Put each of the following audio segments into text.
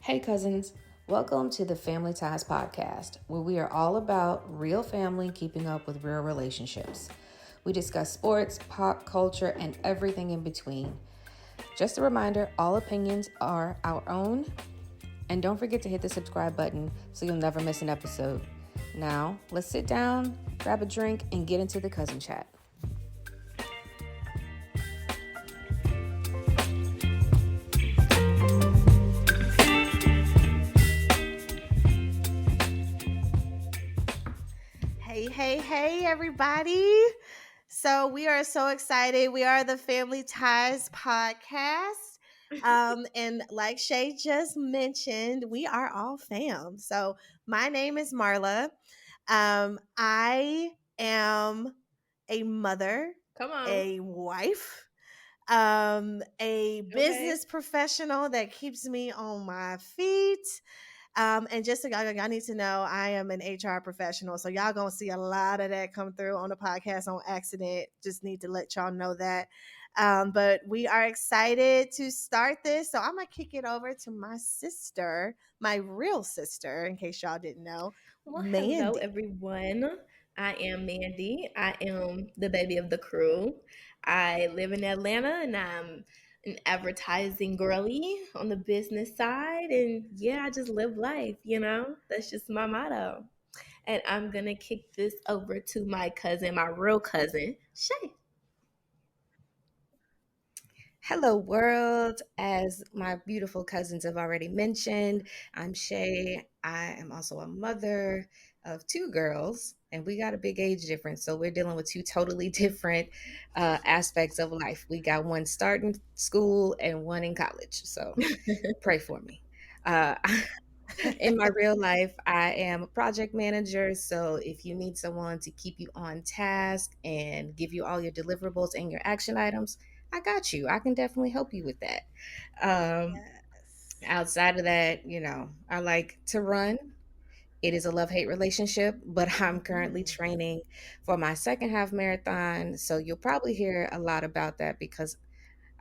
Hey, cousins. Welcome to the Family Ties Podcast, where we are all about real family keeping up with real relationships. We discuss sports, pop culture, and everything in between. Just a reminder, all opinions are our own. And don't forget to hit the subscribe button so you'll never miss an episode. Now, let's sit down, grab a drink, and get into the cousin chat. Hey, everybody. So we are so excited. We are the Family Ties Podcast. And like Shay just mentioned, we are all fam. So my name is Marla. I am a mother, Come on. a wife, a business professional that keeps me on my feet. And just so y'all need to know, I am an HR professional. So y'all gonna see a lot of that come through on the podcast on accident. Just need to let y'all know that. But we are excited to start this. So I'm gonna kick it over to my sister, my real sister, in case y'all didn't know. Well, Mandy. hello, everyone. I am Mandy. I am the baby of the crew. I live in Atlanta and I'm an advertising girly on the business side. And yeah, I just live life, That's just my motto. And I'm going to kick this over to my cousin, my real cousin, Shay. Hello, world. As my beautiful cousins have already mentioned, I'm Shay. I am also a mother of two girls, and we got a big age difference. So we're dealing with two totally different aspects of life. We got one starting school and one in college. So pray for me. Uh, in my real life, I am a project manager. So if you need someone to keep you on task and give you all your deliverables and your action items, I got you. I can definitely help you with that. Yes. Outside of that, I like to run. It is a love-hate relationship, but I'm currently training for my second half marathon. So you'll probably hear a lot about that because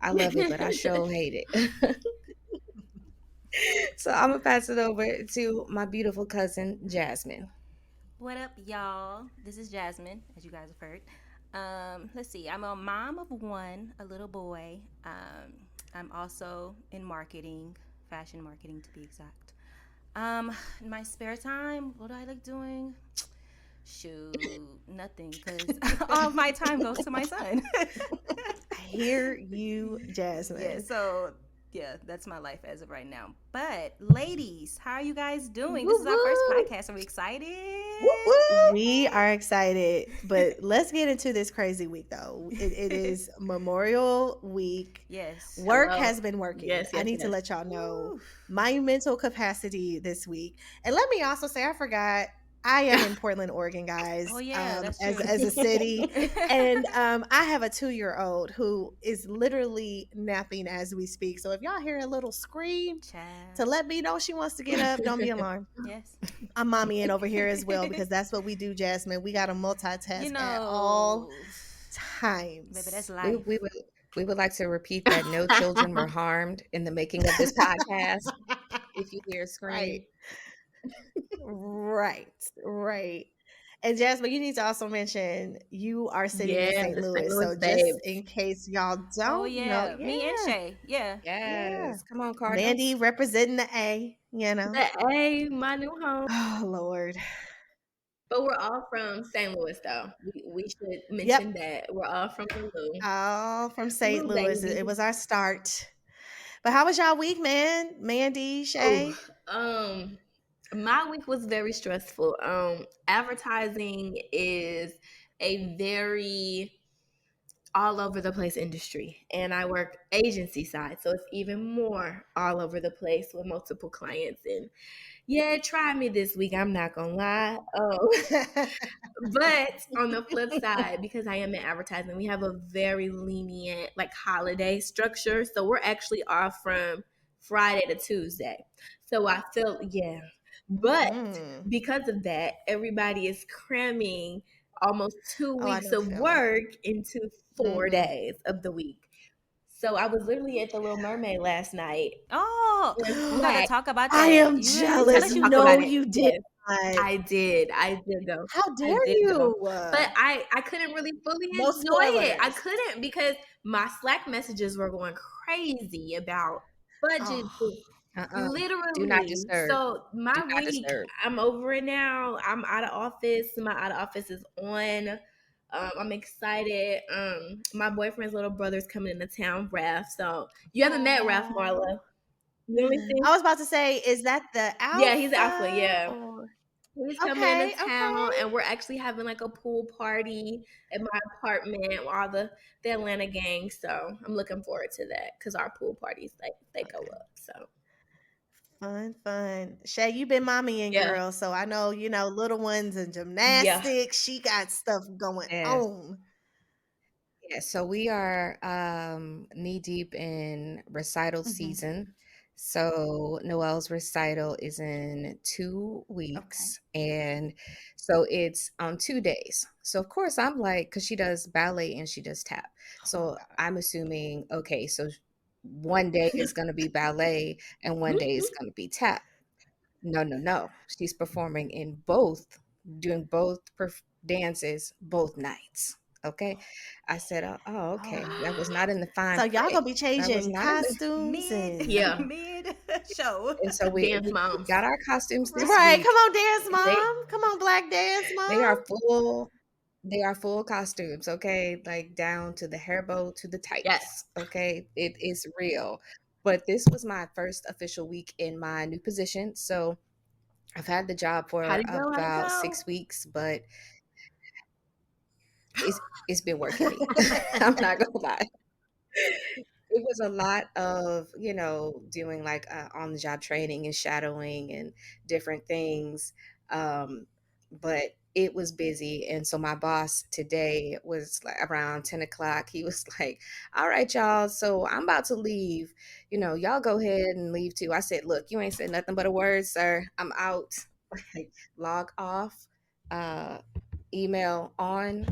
I love it, but I sure hate it. So I'm gonna pass it over to my beautiful cousin, Jasmine. What up, y'all? This is Jasmine, as you guys have heard. Let's see, I'm a mom of one, a little boy. I'm also in marketing, fashion marketing to be exact. In my spare time, what do I like doing? Shoot, nothing, because all of my time goes to my son. I hear you, Jasmine. Yeah, that's my life as of right now. But ladies, how are you guys doing? This is our first podcast. Are we excited? We are excited, but let's get into this crazy week though. It is Memorial Week. Yes. Work has been working. Yes, I need to let y'all know my mental capacity this week. And let me also say, I forgot, I am in Portland, Oregon, guys. Oh yeah, that's true. as a city, and I have a 2-year-old who is literally napping as we speak. So if y'all hear a little scream to let me know she wants to get up, don't be alarmed. Yes. I'm mommying over here as well because that's what we do, Jasmine. We got to multitask at all times. Baby, that's life. We would like to repeat that no children were harmed in the making of this podcast. If you hear a scream. Right. And Jasmine, you need to also mention you are sitting in St. the Louis. St. Louis So babes. just in case y'all don't Oh yeah, know. me and Shay. Yeah. Yes. Come on, Cardinals. Mandy representing the A, The A, my new home. Oh, Lord. But we're all from St. Louis, though. We should mention that. We're all from the Lou. All from St. Lou, Louis. baby. It was our start. But how was y'all week, man? Mandy, Shay? My week was very stressful. Advertising is a very all over the place industry, and I work agency side, so it's even more all over the place with multiple clients. And yeah, try me this week, I'm not gonna lie. But on the flip side, because I am in advertising, we have a very lenient holiday structure, so we're actually off from Friday to Tuesday. So I feel but because of that, everybody is cramming almost 2 weeks of work into 4 days of the week. So I was literally at the Little Mermaid last night. Oh, Oh, you got to Right. talk about I that. am You ready to tell jealous. us? Talk about No, it. you did Yes, not. I did go. How I dare did go. you? But I couldn't really fully No enjoy it. I spoilers. couldn't because my Slack messages were going crazy about budget, Oh, Do not literally. disturb. So Do my not week, disturb. I'm over it now. I'm out of office. My out of office is on. I'm excited. My boyfriend's little brother's coming into town, Raph. So you haven't met Raph, oh. Marla. You only see? I was about to say, is that the Yeah, he's an alpha. alpha Yeah. or He's coming into okay, town, okay. and we're actually having like a pool party at my apartment with all the Atlanta gang. So I'm looking forward to that because our pool parties like they go Okay. up. So Fun, fun. Shay, you been mommy and yeah, girl, so I know, little ones and yeah. gymnastics. She got stuff going Yes. on. Yeah, so we are knee deep in recital Mhm. season. So Noelle's recital is in Okay. 2 weeks. And so it's on 2 days. So of course I'm like, because she does ballet and she does tap. Oh So God. I'm assuming, okay, so one day is going to be ballet and one day is going to be tap. No, no, no. She's performing in both, doing both dances both nights. Okay. I said, okay. That was not in the fine So y'all print. gonna be That was changing not in the. costumes Mid and Yeah, mid show. And so dance we moms. got our costumes this right. Come week. on, dance They mom. Come on, black dance they are mom. full. They are full costumes. Okay, like down to the hair bow to the Yes. tights. Okay, it is real. But this was my first official week in my new position. So I've had the job How'd for it go? How'd it about go? 6 weeks, but it's been working me. I'm not gonna lie. It was a lot of, doing like on the job training and shadowing and different things. Um, but it was busy. And so my boss today was like around 10 o'clock. He was like, all right, y'all. So I'm about to leave. Y'all go ahead and leave too. I said, look, you ain't said nothing but a word, sir. I'm out. Like, log off, uh, email on,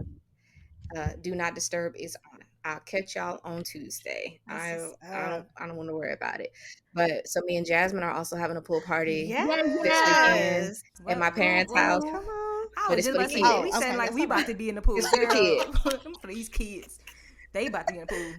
do not disturb is on. I'll catch y'all on Tuesday. That's I what's I don't up. I don't want to worry about it. But so me and Jasmine are also having a pool party Yeah, this yeah. weekend Yes. at What my pool? parents' What house. Come pool? on. I But was it's just for the about to say, Oh, we kids. sound okay. like That's we all about right. to be in the pool, It's for the girl. kids. For these kids, they about to be in the pool.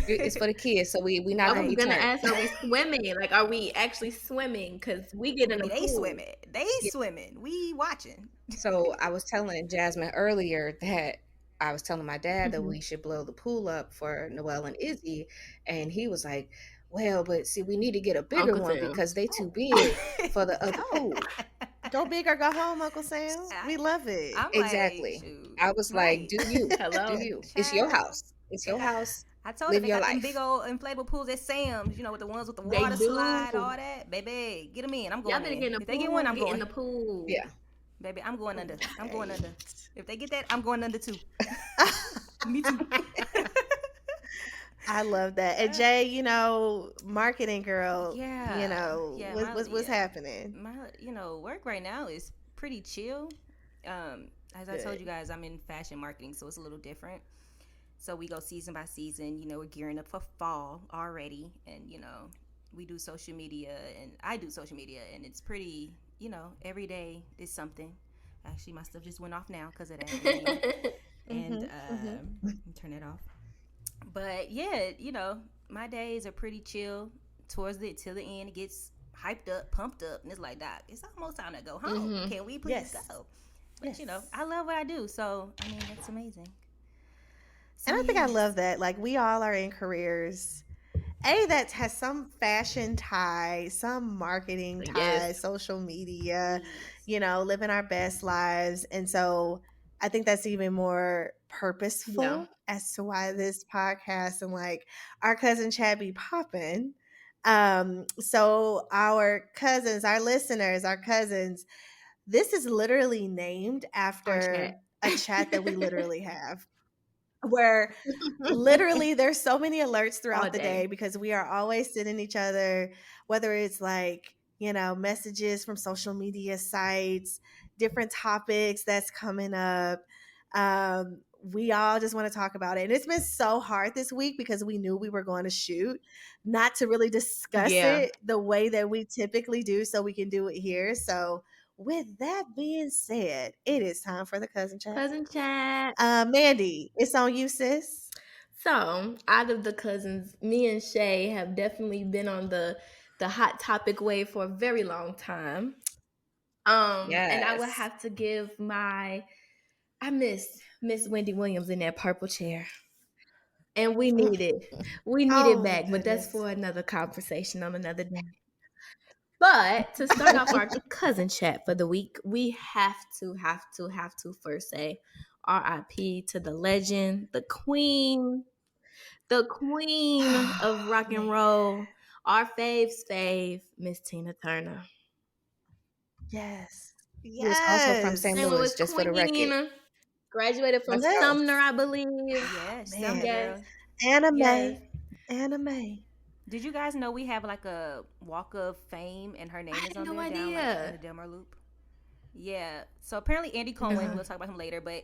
It's for the kids. So we I not gonna was be Right. gonna turned. ask, are we swimming? Like, are we actually swimming? Because we get in Baby, the they pool. swimming. They Yeah. swimming. We watching. So I was telling Jasmine earlier that I was telling my dad that Mhm. we should blow the pool up for Noelle and Izzy, and he was like, "Well, but see, we need to get a bigger Uncle one Sam. because they too big for the other Oh, pool." go big or go home, Uncle Sam. I, We love it. I'm like, Exactly. shoot, I was like, right? "Do you? Do Hello. you? It's your Child, house. It's they your got. house. I told her Live they your got them big life." old inflatable pools at Sam's. You know, with the ones with the They water slide, all do. that. Baby, get them in. I'm Y'all going better in. get in the If they get one, pool. I'm Get in going. the pool. Yeah. Baby, I'm going under. I'm going Right. under. If they get that, I'm going under too. Me too. I love that. And Jay, marketing girl, Yeah, what's happening? my work right now is pretty chill. As I told Good. you guys, I'm in fashion marketing, so it's a little different. So we go season by season. We're gearing up for fall already, and we do social media, and I do social media, and it's pretty. Every day is something. Actually, my stuff just went off now because of that again. And Mhm. turn it off. But yeah, my days are pretty chill. Towards the till the end, it gets hyped up, pumped up, and it's like, Doc, it's almost time to go home. Mhm. Can we please Yes. go? But Yes. I love what I do, so I mean, that's amazing. So And I think I yes, love that. Like we all are in careers that has some fashion tie, some marketing Yes. tie, social media, yes. living our best lives. And so I think that's even more Yeah. purposeful as to why this podcast and like our cousin Chad be popping. So our cousins, our listeners, our cousins, this is literally named Our after chat. a chat that we literally have where literally there's so many alerts All throughout the day. day because we are always sending each other, whether it's like messages from social media sites, different topics that's coming up. we all just want to talk about it. And it's been so hard this week because we knew we were going to shoot, not to really discuss Yeah. it the way that we typically do, so we can do it here. So, with that being said, it is time for the cousin chat. Cousin chat. Mandy, it's on you, sis. So, out of the cousins, me and Shay have definitely been on the hot topic wave for a very long time. And I would Yes. have to give I miss Miss Wendy Williams in that purple chair. And we need it. We need it Oh, back, but that's goodness. for another conversation on another day. But to start off our cousin chat for the week, we have to first say RIP to the legend, the queen of rock and roll, our fave's fave, Miss Tina Turner. Yes. He was also from Yes. St. St. Louis, Louis just for the record. queen. Graduated from Let's go. Sumner, I believe. Yes, Man. Sumner girl. Anime. Yes. Anime. Did you guys know we have like a Walk of Fame and her name I is had on no there down idea. like in the Delmar Loop? Yeah. So apparently Andy Cohen, we'll talk about him later, but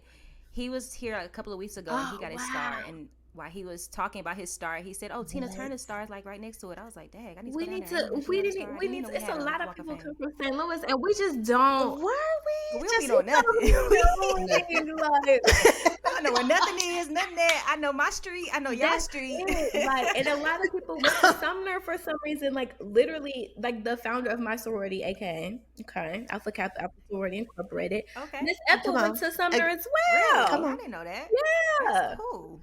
he was here a couple of weeks ago and he got his star. And while he was talking about his star, he said, "Oh, Tina Turner's star is like right next to it." I was like, "Dang, I need to We go down need there. I didn't know to. she We had a didn't. star. I We didn't need. know To, it's had a lot of Walk people Fame. come from St. Louis, and we just don't. Were we? We Just don't be knowing nothing. Like, I know where nothing is, nothing there. I know my street. I know y'all that's street. it. Like, and a lot of people went to Sumner for some reason. Like, literally, like the founder of my sorority, aka Alpha Kappa Alpha Sorority Incorporated. Okay. Miss Ethel Come went on. to Sumner as Really? well. Come I on. didn't know that. Yeah, That's cool.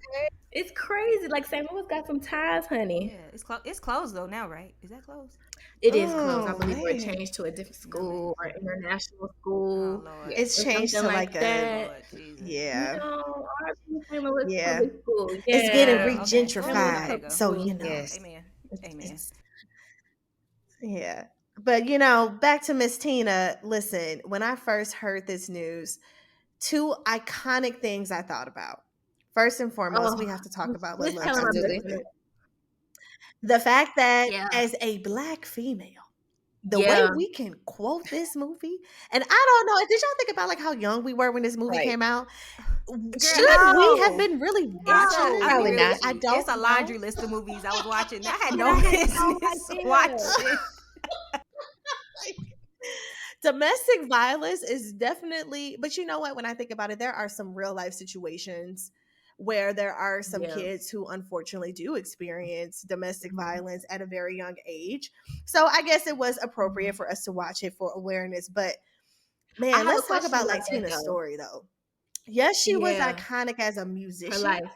it's crazy. Like St. Louis got some ties, honey. Yeah, it's closed though now, right? Is that closed? It is closed. I Oh, believe it man. changed to a different school or international Oh school. Lord. It's or changed to something like a that. Lord Jesus. yeah. No, our St. Louis Yeah. public school. Yeah. It's getting Okay. St. Louis There you regentrified. go. So school. Yes. Amen. it's- Amen. it's- yeah. But back to Miss Tina. Listen, when I first heard this news, two iconic things I thought about. First and foremost, we have to talk about what Let's love tell them Absolutely. about it. the fact that Yeah. as a Black female, the Yeah. way we can quote this movie, and I don't know, did y'all think about like how young we were when this movie Right. came out? Should no. we have been really It's watching this Probably movie? not. I don't It's a know. laundry list of movies I was watching. I had Yeah, no I had no business idea. watching. Domestic violence is definitely, but you know what? When I think about it, there are some real life situations where there are some Yeah. kids who unfortunately do experience domestic violence at a very young age. So I guess it was appropriate for us to watch it for awareness. But I man, have let's a talk question about about like that, Tina's though. story though. Yes, she was Yeah. iconic as a Her musician, life.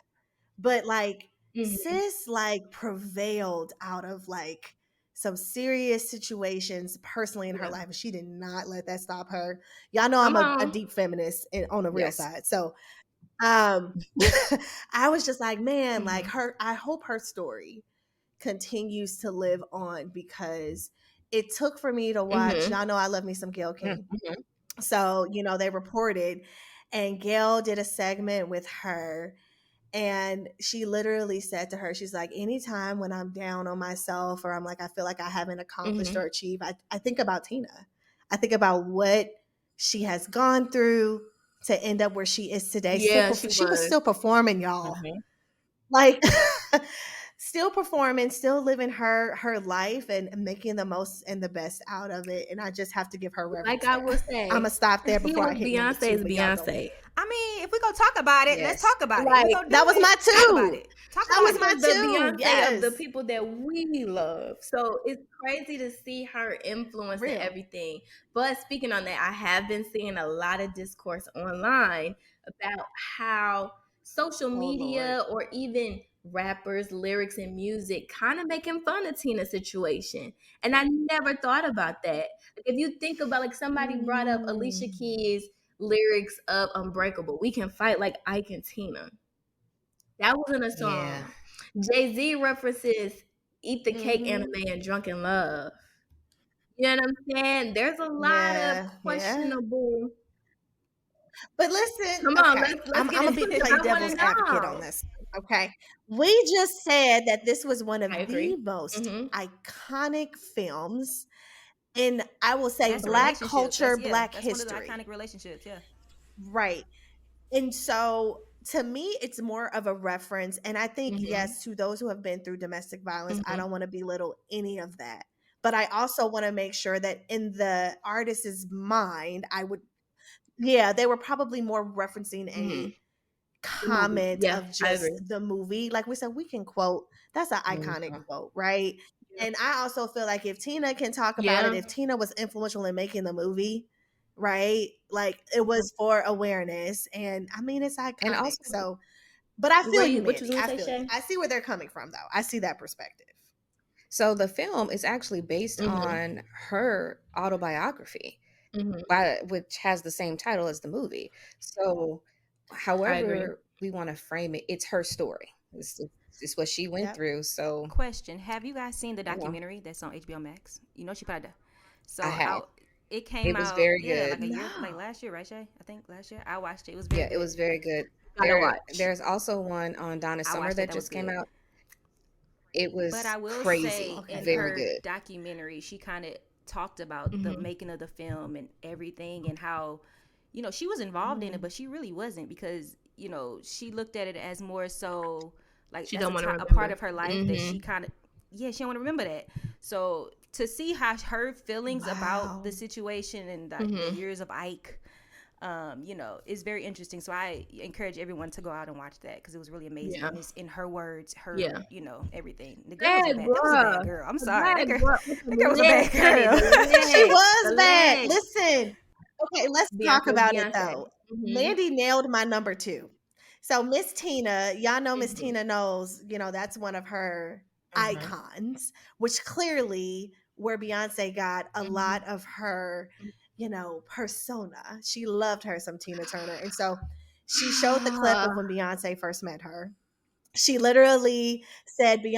but like Mhm. sis like prevailed out of like some serious situations personally in her Yeah. life, and she did not let that stop her. Y'all know I'm Come a on. deep feminist on the real Yes. side, so I was just like, man, like Mhm. I hope her story continues to live on, because it took for me to watch. Mhm. Y'all know I love me some Gail King. Mhm. So, they reported, and Gail did a segment with her, and she literally said to her, she's like, anytime when I'm down on myself, or I'm like, I feel like I haven't accomplished Mhm. or achieved, I think about Tina. I think about what she has gone through to end up where she is today. Yeah, She was still performing, y'all. Mhm. Like still performing, still living her life and making the most and the best out of it. And I just have to give her reverence. Like I will say, I'm gonna stop there see before I what hit number Beyonce two, is but y'all go Beyonce. ahead. I mean, if we're gonna talk about it, let's Yes. talk about Like, it. We're gonna that do was it. my Talk about two. it. Talk That about was it. my the two. Beyonce of the Yes. people that we love. So it's crazy to see her influence Real. and everything. But speaking on that, I have been seeing a lot of discourse online about how social media or even rappers, lyrics, and music kind of making fun of Tina's situation. And I never thought about that. Like, if you think about, like, somebody brought up Alicia Keys' lyrics of Unbreakable, we can fight like Ike and Tina. That wasn't a song. Yeah. Jay-Z references Eat the Cake Anime and Drunken Love. You know what I'm saying? There's a lot of questionable. But listen, Come on, okay, let's I'm get gonna into it. play I want devil's to advocate on know. this. Okay, we just said that this was one of I agree. the most Mhm. iconic films in, I will say, That's a Black relationship. culture, That's Black one of history. the iconic relationships. Yeah. Right. And so to me, it's more of a reference. And I think, yes, to those who have been through domestic violence, I don't want to belittle any of that. But I also want to make sure that in the artist's mind, they were probably more referencing a comment Yeah, of I just agree. the movie. Like we said, we can quote, that's an iconic quote, right? And I also feel like if Tina can talk about it, if Tina was influential in making the movie, right? Like it was for awareness. And I mean, it's And iconic. also, So, but I feel you, What you was Mandy. gonna I say, feel you. Shay? I see where they're coming from, though. I see that perspective. so the film is actually based on her autobiography, which has the same title as the movie. So, I agree. however we want to frame it, it's her story. It's what she went Yep. through. So, Question: have you guys seen the you know, documentary that's on HBO Max? You know she put out the. I So have. how it It came was out? very Yeah, good. like a year, like No. last year, right, Shay? I think last year I watched it. It was very Yeah, it good. was very good. Gotta watch. There's also one on Donna I Summer watched it. that That was just came good. out. It But I was will say, crazy, Okay, in very no. her good. documentary, she kind of talked about the making of the film and everything, and how, she was involved in it, but she really wasn't, because she looked at it as more so like She that's don't want to a part remember. of her life that she kind of, she don't want to remember that. So to see how her feelings about the Wow. situation and the years of Ike, is very interesting. So I encourage everyone to go out and watch that, because it was really amazing. Yeah. And it's in her words, her, Yeah. Everything. The girl was a Bad bad. That was a bad girl. girl. I'm The sorry. bad That girl with the girl was a bad legs, honey. girl. The She legs. was The bad. legs. Listen. Okay, let's talk Beyonce was about it Beyonce. though. Mandy nailed my number 2. So Miss Tina, y'all know Miss Tina knows, that's one of her icons, which clearly where Beyonce got a lot of her, persona. She loved her some Tina Turner. And so she showed the clip of when Beyonce first met her. She literally said, we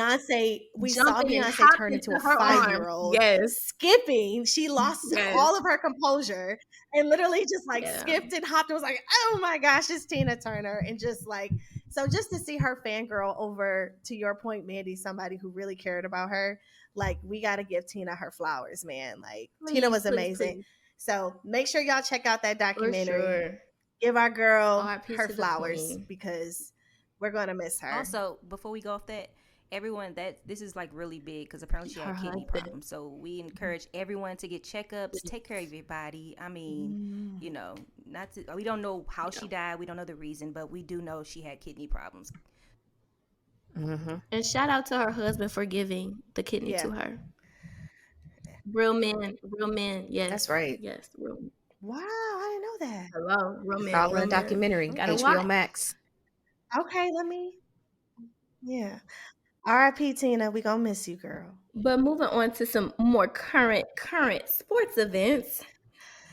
saw Jumping and Beyonce turn hopping into to a her arms. 5-year-old, Yes. skipping. She lost Yes. all of her composure and literally just like Yeah. skipped and hopped and was like, oh my gosh, it's Tina Turner. And just like, so just to see her fangirl over, to your point, Mandy, somebody who really cared about her, like, we got to give Tina her flowers, man. Like, Tina was amazing. Please. So make sure y'all check out that For documentary. sure. Give our girl R.I.P. her to the flowers, queen. because we're going to miss her. Also, before we go off that, everyone, that this is like really big, because apparently she had kidney problems. So we encourage everyone to get checkups, take care of your body. I mean, we don't know how she died, we don't know the reason, but we do know she had kidney problems. And shout out to her husband for giving the kidney to her. Real men. Yes, That's right. Yes, real men. Wow, I didn't know that. Hello, real men. Following Real the documentary, Gotta HBO watch. Max. Okay, yeah. R.I.P. Tina, we gonna miss you, girl. But moving on to some more current sports events.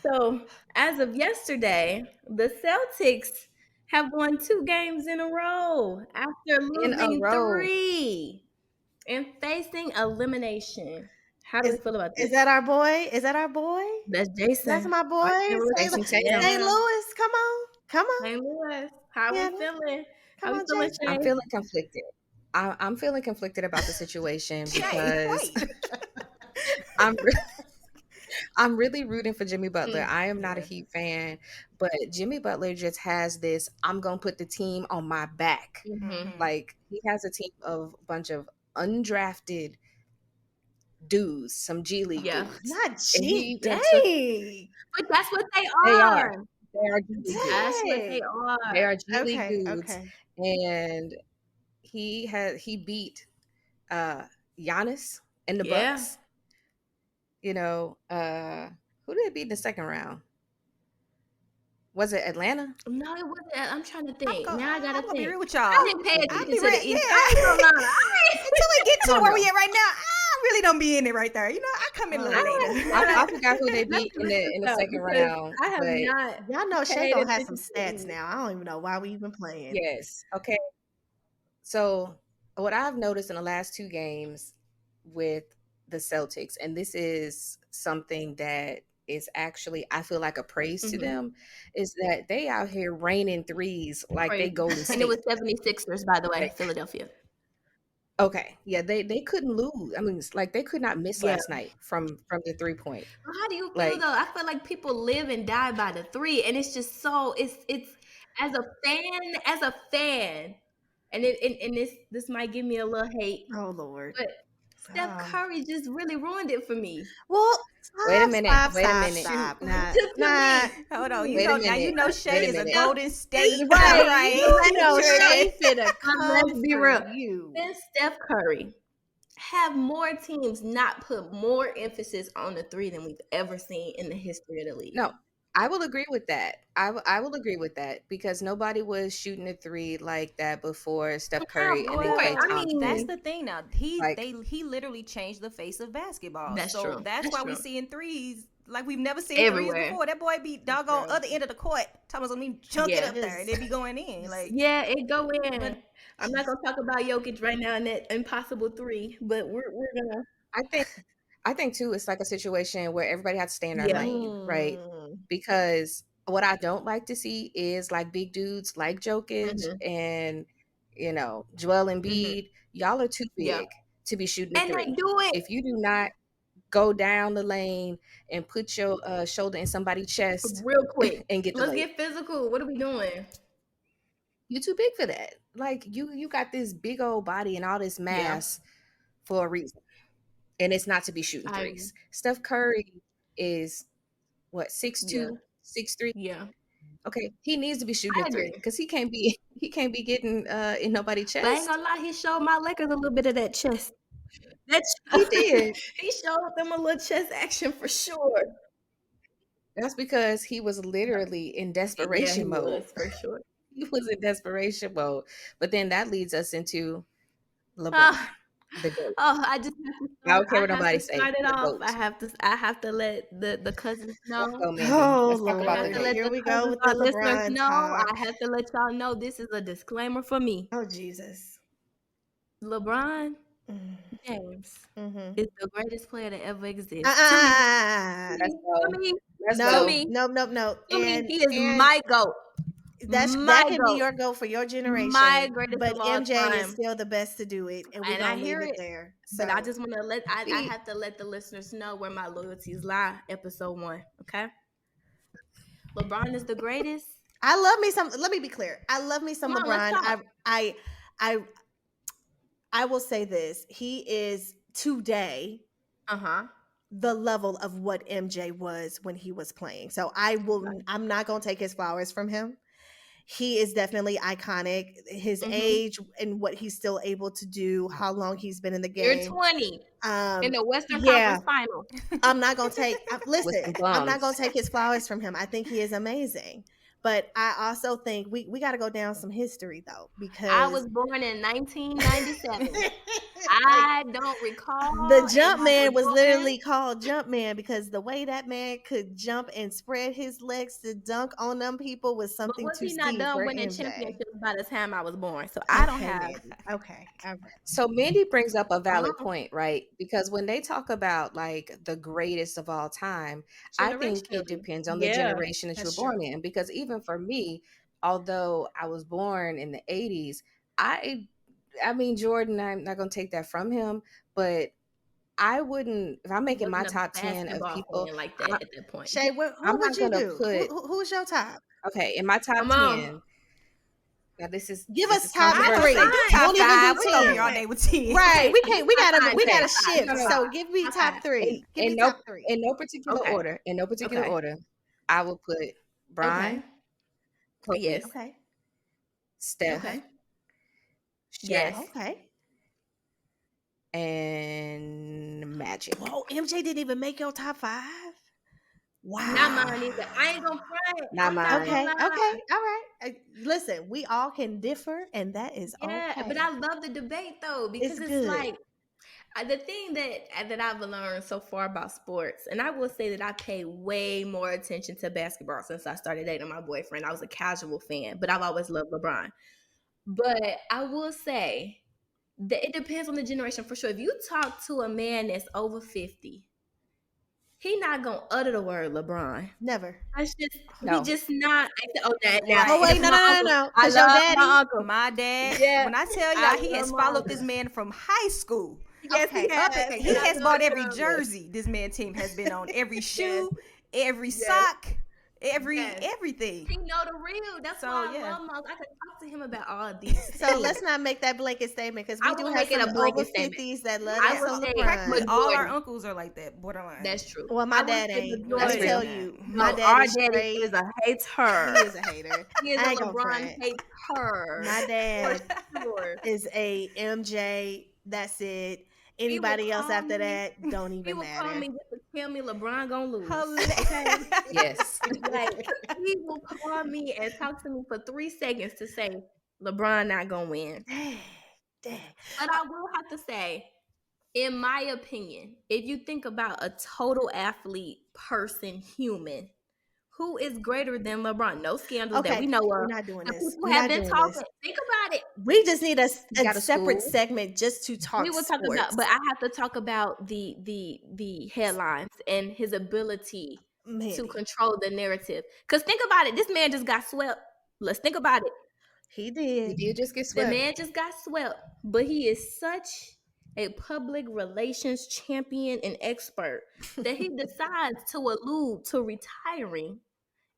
So as of yesterday, the Celtics have won 2 games in a row after In a losing row. 3 and facing elimination. How do we feel about this? Is that our boy? Is that our boy? That's Jason. That's my boy. Jason Tatum. St. Louis, come on. St. Louis. How Yeah, we feeling? come How we on, feeling, Jason. Shay? I'm feeling conflicted. I'm feeling conflicted about the situation because I'm really rooting for Jimmy Butler. I am not a Heat fan, but Jimmy Butler just has this, I'm going to put the team on my back. Like, he has a team of a bunch of undrafted dudes, some G League dudes. Not And G. he Dang. But that's what they They are. are. They are G League dudes. That's what they are. They are G League dudes. Okay. And he beat Giannis and the Bucks. Who did it beat in the second round? Was it Atlanta? No, it wasn't. I'm trying to think. Now I gotta I'm gonna be think. real with y'all. I didn't pay attention to the East. Yeah. Until we get to No, where no. we at right now, I really don't be in it right there. I come in a little later. I forgot who they beat in the second round. I have but not. Y'all know Shay paid gonna have some attention to stats it. now. I don't even know why we even playing. Yes. Okay. So what I've noticed in the last 2 games with the Celtics, and this is something that is actually, I feel like, a praise to them, is that they out here raining threes like they Golden State. And it was 76ers, by the way, Philadelphia. Okay. Yeah, they couldn't lose. I mean, it's like they could not miss last night from the 3-point. How do you feel though? I feel like people live and die by the 3, and it's just so it's as a fan, and this might give me a little hate, Oh Lord. but Steph Curry just really ruined it for me. Well, Wait a minute. stop. Not, Just for not. me. Hold on, Wait a now you minute. know Wait Shay a is a minute. Golden State. Right. All right. You know, Shay. Shay finna Let's come be for real. you. Then Steph Curry have more teams not put more emphasis on the three than we've ever seen in the history of the league. No, I will agree with that. I will agree with that because nobody was shooting a three like that before Steph Curry and then boy, Klay I Thompson. That's the thing now. Like, He literally changed the face of basketball. That's So true. that's why we true. seeing threes like we've never seen Everywhere. threes before. That boy be doggone other end of the court. Thomas will me chunk it Yeah. up there and it be going in. Like Yeah, it go in. But- I'm not gonna talk about Jokic right now in that impossible three, but we're gonna. I think too, it's like a situation where everybody has to stay in their Yeah. lane, right? Because what I don't like to see is like big dudes like Jokic and Joel Embiid. Y'all are too Yeah. big to be shooting a And they three. do it. If you do not go down the lane and put your shoulder in somebody's chest Real quick. and get the Let's lay. get physical. What are we doing? You too big for that. Like you got this big old body and all this mass for a reason. And it's not to be shooting threes. Steph Curry is what, 6'2", 6'3"? Yeah. Okay, he needs to be shooting a three because he can't be getting in nobody's chest. But I ain't gonna lie, he showed my Lakers a little bit of that chest. He did. He showed them a little chest action for sure. That's because he was literally in desperation mode. Was, for sure. He was in desperation mode. But then that leads us into LeBron. The GOAT. I just have to I don't care what nobody say. Start it The off. GOAT. I have to let the cousins know. Let's go, Mandy. Oh Let's talk Lord. about the GOAT. Here we go with the listeners LeBron know. talk. I have to let y'all know this is a disclaimer for me. Oh Jesus. LeBron James is the greatest player to ever exist. Let's go. To me, No. To me, he is my GOAT. That can be your goal for your generation. My greatest but of all MJ time. is still the best to do it, and we're gonna leave it there. So. But I just want to I have to let the listeners know where my loyalties lie. Episode 1, okay? LeBron is the greatest. I love me some. Let me be clear. I love me some LeBron. I will say this. He is today. The level of what MJ was when he was playing. So I'm not gonna take his flowers from him. He is definitely iconic. His age and what he's still able to do, how long he's been in the game. You're 20 in the Western Conference Final. I'm not gonna take. Listen, I'm not gonna take his flowers from him. I think he is amazing. But I also think we got to go down some history though, because I was born in 1997. I don't recall. The jump man was literally called jump man because the way that man could jump and spread his legs to dunk on them people was something but was too he not steep done for winning MJ. championships by the time I was born? So I don't have. Mandy. Okay. All right. So Mandy brings up a valid point, right? Because when they talk about like the greatest of all time, I think it depends on the generation that you're born in. Because even for me, although I was born in the 80s, I mean, Jordan, I'm not going to take that from him, but I wouldn't, if I'm making my top 10 of people like that at that point. Shay, who would you do? Who's your top? Okay, in my top 10. Now give us top 3. Top 5. We over here all day with 10. Right. We can't. We gotta shift. So give me top 3. Give me top 3. In no particular order. In no particular order. I will put Brian. Okay. Yes. Okay. Steph. Okay. Yes. Okay. And Magic. Whoa, MJ didn't even make your top 5. Wow. Not mine either. I ain't gonna cry. Not mine. Okay. All right. Listen, we all can differ, and that is okay. But I love the debate though because it's like the thing that I've learned so far about sports, and I will say that I pay way more attention to basketball since I started dating my boyfriend. I was a casual fan, but I've always loved LeBron. But I will say that it depends on the generation for sure. If you talk to a man that's over 50, he not gonna utter the word LeBron. Never. That's just No. he just not. Oh wait, no. I Because your love daddy. my uncle. My dad. Yeah. When I tell y'all, he has followed this man from high school. Yes, Okay. He has bought every jersey this man team has been on. Every shoe, every sock. everything. He know the real. That's So, why I yeah. love Miles. I could talk to him about all these So things. let's not make that blanket statement because I we do won't have make it some a blanket over statement. 50s that love I that would some say LeBron. All our majority. uncles are like that, borderline. That's true. Well, my I would dad say ain't. Let me majority. tell real. you, No, my dad our is daddy straight. is a hater. He is a hater. He is I a ain't gonna LeBron front. hater. My dad For sure. is a MJ. That's it. He will Anybody else call after me. that don't He even will call matter. me just to tell me LeBron gonna lose. Okay. Yes. Like he will call me and talk to me for 3 seconds to say LeBron not gonna win. Dang. But I will have to say, in my opinion, if you think about a total athlete, person, human, who is greater than LeBron? No scandals that Okay, we know we're of. not doing The this. people We're have not been doing talking. this. Think about it. We just need a got a separate school. segment just to talk We will talk sports. about, but I have to talk about the headlines and his ability to Mandy, control the narrative. Because think about it, this man just got swept. Let's think about it. he He did. did just get The swept. man just got swept, but he is such a public relations champion and expert that he decides to allude to retiring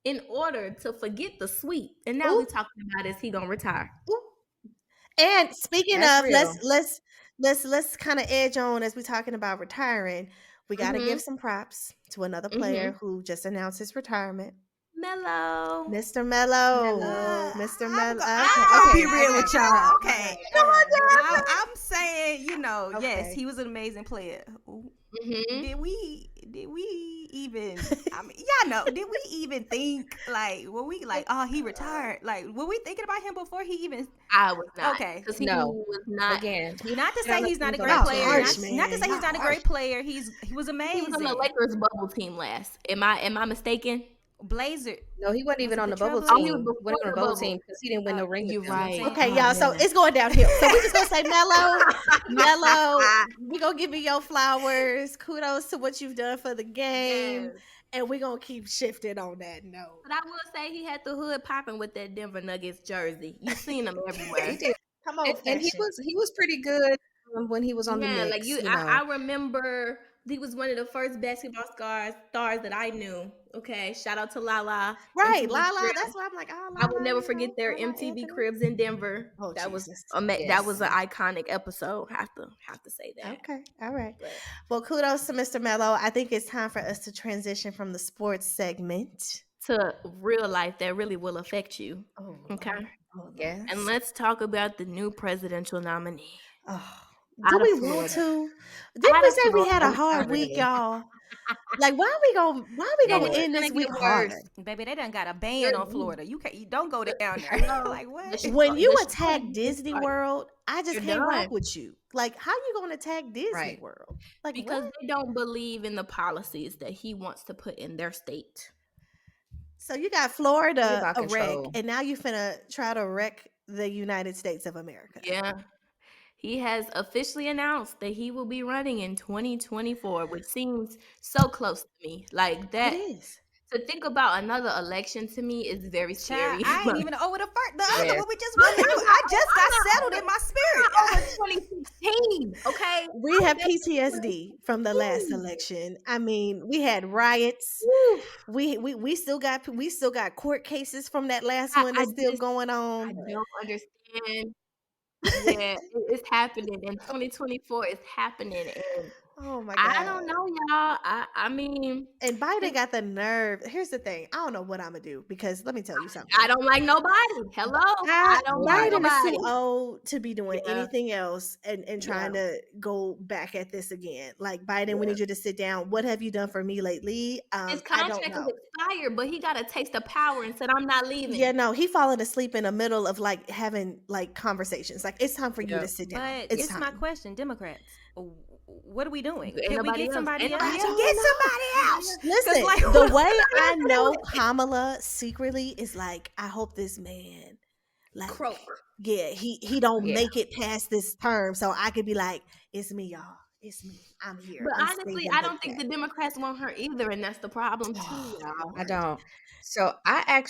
in order to forget the sweep. And now Ooh, we talking about is he gonna retire? ooh. And speaking That's of, real. let's kind of edge on as we're talking about retiring. We got to give Mm-hmm. some props to another Mm-hmm. player who just announced his retirement, Mellow. Mr. Mello. Mello. Mr. I'm Mello. gonna be Okay, real okay, with y'all. all right, Okay. all right, all right. I'm saying, yes, Okay. he was an amazing player. Mm-hmm. Did we even, I mean, y'all know, did we even think, like, were we like, oh, he retired? Like, were we thinking about him before he even, I was not. okay. Because he No. was not. Again, Not to and I say let he's not a things go great back Y'all to player. harsh, years. Not to man. say he's not a great player. He was He was on amazing. the Lakers bubble team last. Am I mistaken? Blazer. No, he wasn't even it on the the bubble Trailblazers? Oh, he was team. before Wasn't on the the bubble bubble. team because he didn't win no ring with You them. see what I'm saying? Okay, Oh, y'all. So man. it's going downhill. So we just gonna say Mello. We gonna give you your flowers. Kudos to what you've done for the game, Yes. and we gonna keep shifting on that note. But I will say he had the hood popping with that Denver Nuggets jersey. You've seen him everywhere. He did. Come on, And he was pretty good when he was on the Yeah, like Knicks, you, you know. I remember he was one of the first basketball stars that I knew. Okay, shout out to Lala. Right, MTV Lala. Cribs. That's why I'm like, oh, I will Lala, never you forget know, their Lala MTV Anthony. Cribs in Denver. Oh, That was Jesus. that Yes. was an iconic episode. Have to say that. Okay, all right. But Well, kudos to Mr. Mello. I think it's time for us to transition from the sports segment. to real life that really will affect you. Oh, Okay. Lord. Oh, Lord. Yes. And let's talk about the new presidential nominee. Oh, Out do of we want Florida. to? Didn't Out we of say we had a Florida. hard Not week, really. y'all? Like, why are we gonna Yes. end It's this gonna week get hard? worse. Baby, they done got a ban You're- on Florida. You don't go down there. Hello. Like, what? The sh- When the you show attack has Disney started. World, I just You're can't rock done. with you. Like, how you gonna attack Disney Right. World? Like, Because what? they don't believe in the policies that he wants to put in their state. So you got He Florida about a wreck, control. and now you finna try to wreck the United States of America. Yeah. He has officially announced that he will be running in 2024, which seems so close to me. Like It that, is. to think about another election to me is very scary. Child, I ain't even over the other Yes. one we just went through. I just got settled in my spirit. Over 2016, okay? We have PTSD from the last election. I mean, we had riots. We still got court cases from that last I- one I that's still just- going I on. don't understand. Yeah, it's happening in 2024. It's happening, and Oh my I god. don't know, y'all. I mean, And Biden got the nerve. Here's the thing. I don't know what I'm gonna do because let me tell you something. I don't like nobody. Hello, I don't like Biden is nobody. too old to be doing Yeah. anything else and trying to go back at this again. Like Biden, we need you to sit down. What have you done for me lately? His I don't contract know. is expired, but he got a taste of power and said, "I'm not leaving." Yeah, no, he falling asleep in the middle of like having like conversations. Like it's time for you Yep. to sit down. But It's it's time. my question, Democrats. What are we doing? Ain't Can we nobody get else. somebody Ain't else? nobody else. Get somebody else. Listen, like, the way I know Kamala secretly is like, I hope this man, like, Croak. yeah, he don't Yeah. make it past this term, so I could be like, it's me, y'all, it's me, I'm here. But I'm honestly, saving I the don't think day. the Democrats want her either, and that's the problem too, Oh, y'all. I don't. So I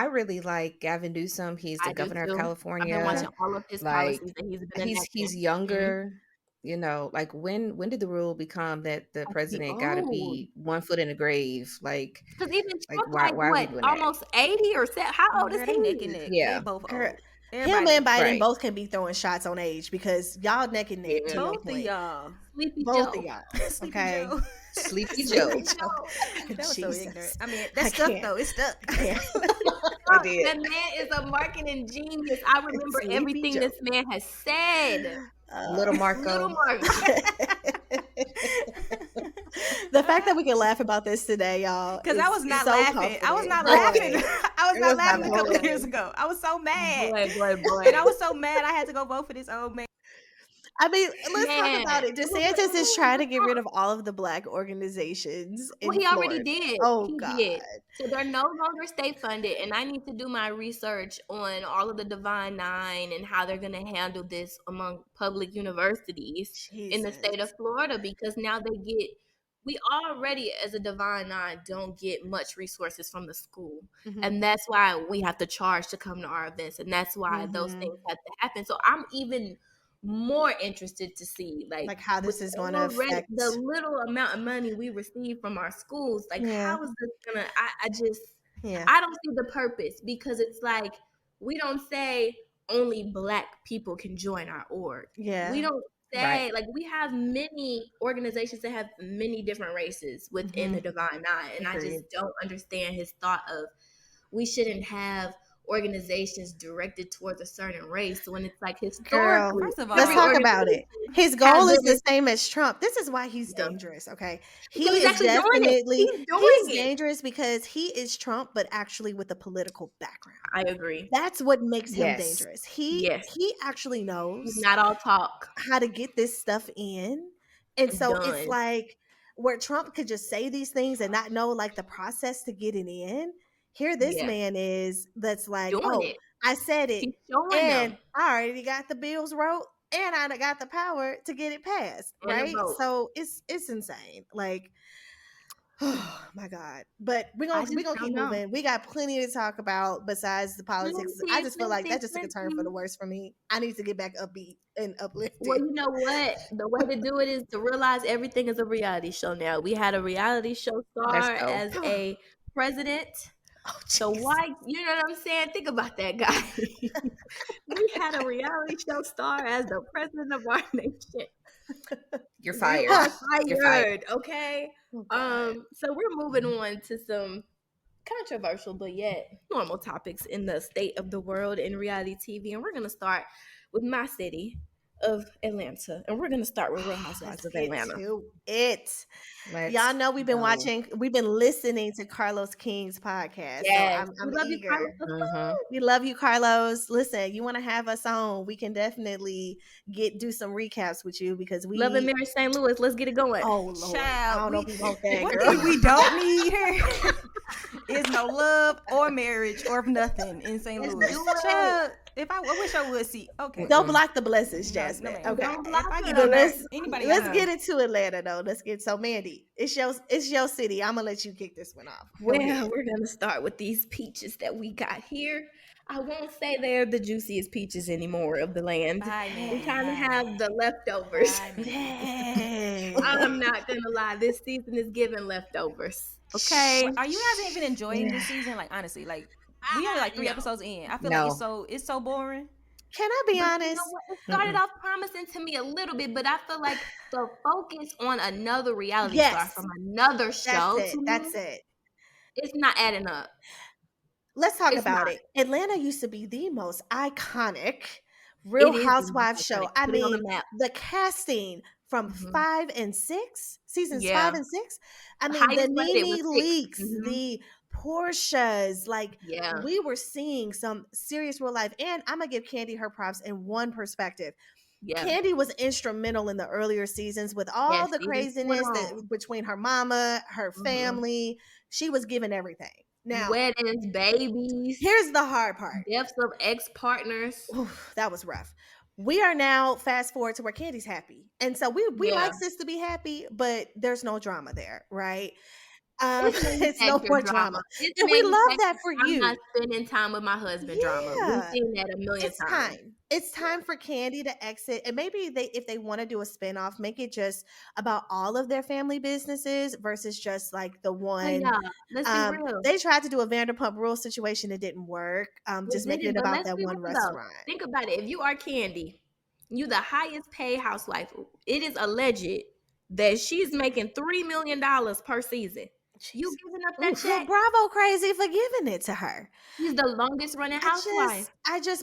really like Gavin Newsom. He's the I do governor of too. I've been California. watching all of his Like policies that he's been he's enacting. younger. You know, like when did the rule become that the Like we president got to old. be 1 foot in the grave? Because even Like Trump, why like are we what, doing that? almost 80 or how old is Girl, they neck and he? neck. They Yeah, both Girl, old. him and Everybody, Biden right. both can be throwing shots on age because y'all neck and neck to Yeah. your both of point. y'all. Sleepy Both of Joe. y'all. Sleepy Okay. Joe. Sleepy Sleepy Joe. Joe. That was so ignorant. Jesus. I mean, I that's stuck can't. though. It's stuck. I can't. I Fuck, did. that man is a marketing genius. I remember Sleepy everything Joe. this man has said. Little Little Marco. Mark. The fact that we can laugh about this today, y'all, Because I was is not so laughing. I was confident. not laughing. Boy, I was It not was not laughing a couple of laughing. years ago. I was so mad. Boy. And I was so mad I had to go vote for this old man. I mean, let's talk Man, about it. it was DeSantis is trying to get a, rid of all of the Black organizations well, in he already Florida. did. Oh He God. did. So they're no longer state funded, and I need to do my research on all of the Divine Nine and how they're going to handle this among public universities in the state of Jesus. Florida because now they get. We already, as a Divine Nine, don't get much resources from the school, Hmm. and that's why we have to charge to come to our events, and that's why those Hmm. things have to happen. So I'm even more interested to see, like, Like how with this is going to already affect. the little amount of money we receive from our schools, like Yeah. how is this gonna I just Yeah. I don't see the purpose because it's like we don't say only Black people can join our org. We Yeah. don't Right. say, like, we have many organizations that have many different races within Hmm. the Divine Nine, and I Agreed. just don't understand his thought of we shouldn't have organizations directed towards a certain race when it's like Girl, historically First of let's every all, talk about organization it. His has goal is been, the same as Trump. This is why he's yeah. dangerous, okay? So He he's is actually doing it. definitely He's doing he's it. dangerous because he is Trump but actually with a political background. I agree. That's what makes him Yes. dangerous. He Yes. he actually He's knows not all talk. how to get this stuff in. And so it's Done. like where Trump could just say these things and not know like the process to get it in. Here this Yeah. man is that's like, Doing "Oh, it. I said it He's showing and them I already got the bills wrote and I done got the power to get it passed." in the Right? vote. So it's insane. Like oh my God. But we're I gonna just we're gonna don't keep know. moving. We got plenty to talk about besides the politics. I Plenty, just feel like that plenty, just took a turn for the plenty. worse for me. I need to get back upbeat and Well, uplifted. you know what? The way to do it is to realize everything is a reality show now. We had a reality show Let's star go. as a president. Oh So jeez. why, you know what I'm saying? Think about that, guy. We had a reality show star as the president of our nation. You're You fired. are You're fired. fired, okay? Oh God. So we're moving on to some controversial but yet normal topics in the state of the world in reality TV, and we're gonna start with my city of Atlanta, and we're gonna start with Real Let's Housewives of get Atlanta. to it. Let's Y'all know go. we've been listening to Carlos King's podcast. So Yes, I'm we love you, eager. Carlos. Mm-hmm. We love you, Carlos. Listen, you want to have us on? We can definitely do some recaps with you because Love and we. Marriage St. Louis. Let's get it going. Oh Lord, I Child, don't know if we want that, one girl. thing we don't need here is no love or marriage or nothing in St. Let's Louis. do it. Child, I wish I would see. Okay. Don't Mm-mm. block the blessings, No, Jasmine. ma'am. Okay. Don't If block I get But on us. there, let's anybody let's got get into Atlanta though. Let's get so Mandy. It's your city. I'm gonna let you kick this one off. Go Well, ahead. we're gonna start with these peaches that we got here. I won't say they're the juiciest peaches anymore of the land. Bye, We Mandy. kind of Bye. have the leftovers. Bye, Mandy. Dang. I'm not gonna lie, this season is giving leftovers. Okay. Are you guys even enjoying this season? Like honestly, like we only like 3 No. episodes in. I feel like No. it's so boring. Can I be But you know honest? what? It started Mm-mm. off promising to me a little bit, but I feel like the focus on another reality star Yes, from another that's show it. to That's me, it. it's not adding up. Let's talk It's about not. it. Atlanta used to be the most iconic It Real is the most Housewives iconic. show. I Put it on mean, the map. the casting from Hmm. 5 and 6, seasons Yeah. 5 and 6. I The mean, the highest rated was Nene 6. Leaks, Hmm. the Portias, like Yeah. we were seeing some serious real life. And I'm gonna give Candy her props in one perspective. Yeah. Candy was instrumental in the earlier seasons with Yes. all the Season 2 and craziness on. that between her mama, her Hmm. family. She was giving everything. Now, Weddings, babies, here's the hard part. deaths of ex partners. Oof, that was rough. We are now fast forward to where Candy's happy. And so we Yeah. like sis to be happy, but there's no drama there, right? It's It's no manufactured more drama. drama. It's And we love that manufactured. for I'm not you. spending time with my husband drama. We've Yeah. seen that a million It's times. time. It's time for Candy to exit. And maybe if they want to do a spinoff, make it just about all of their family businesses versus just like the But one. yeah, let's be real. They tried to do a Vanderpump Rules situation. It didn't work. It Just making didn't, it but about let's that be one real though. restaurant. Think about it. If you are Candy, you the highest paid housewife. It is alleged that she's making $3 million per season. You Jeez. giving up that Oof. Well, check? bravo, crazy for giving it to her. She's the longest running housewife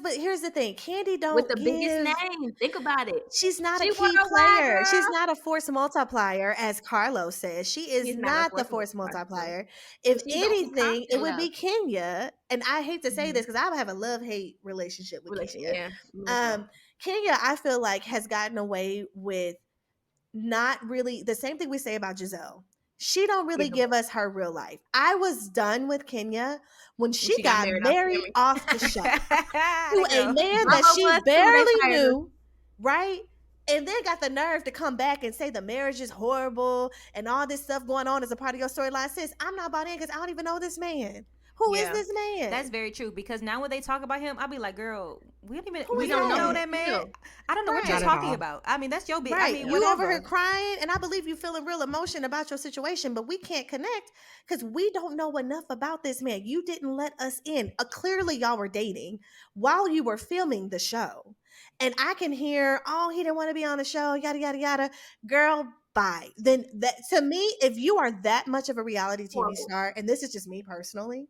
But here's the thing: Candy with don't the biggest give. name. Think about it. She's not a She key worldwide, player. She's girl. not a force multiplier, as Carlos says. She is She's not a not the force force multiplier. multiplier. If She's the only anything, it constant would be left. Kenya. And I hate to say Mhm. this because I have a love-hate relationship with Relation, Kenya. yeah. Me as well. Kenya, I feel like, has gotten away with not really the same thing we say about Giselle. She don't really Yeah. give us her real life. I was done with Kenya when When she she got got married married off the show to That a girl. man that Bravo she was too. They barely fired her. knew, right? And then got the nerve to come back and say the marriage is horrible and all this stuff going on as a part of your storyline. Sis, I'm not bought in because I don't even know this man. Who is Yeah. this man? That's very true because now when they talk about him, I'll be like, girl, we don't even Who we is don't know that? that man. No. I don't know what you're Right. Not at talking all. about. I mean, that's your big. I Right. mean, You over whatever. here crying, and I believe you feeling real emotion about your situation, but we can't connect because we don't know enough about this man. You didn't let us in. Clearly, y'all were dating while you were filming the show. And I can hear, oh, he didn't want to be on the show, yada, yada, yada. Girl, bye. Then that to me, if you are that much of a reality TV Horrible. star, and this is just me personally,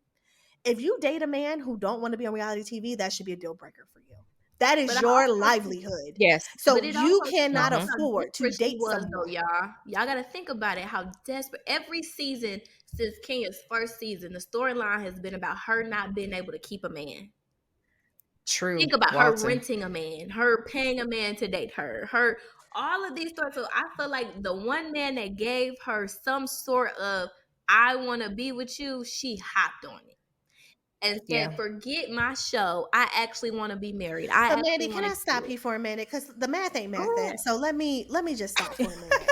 if you date a man who don't want to be on reality TV, that should be a deal breaker for you. That is But I your also think, livelihood. Yes. So but it you also shows cannot Uh-huh. how afford to desperate she date was, though, someone. y'all. Y'all got to think about it. How desperate every season since Kenya's first season, the storyline has been about her not being able to keep a man. True. Think about her Walton. renting a man, her paying a man to date her all of these stories. So I feel like the one man that gave her some sort of I want to be with you, she hopped on it and Yeah. said, "Forget my show. I actually want to be married. I So actually Mandy, can want I to stop do you it." for a minute? Because the math ain't Go mathing. ahead. So let me just stop for a minute.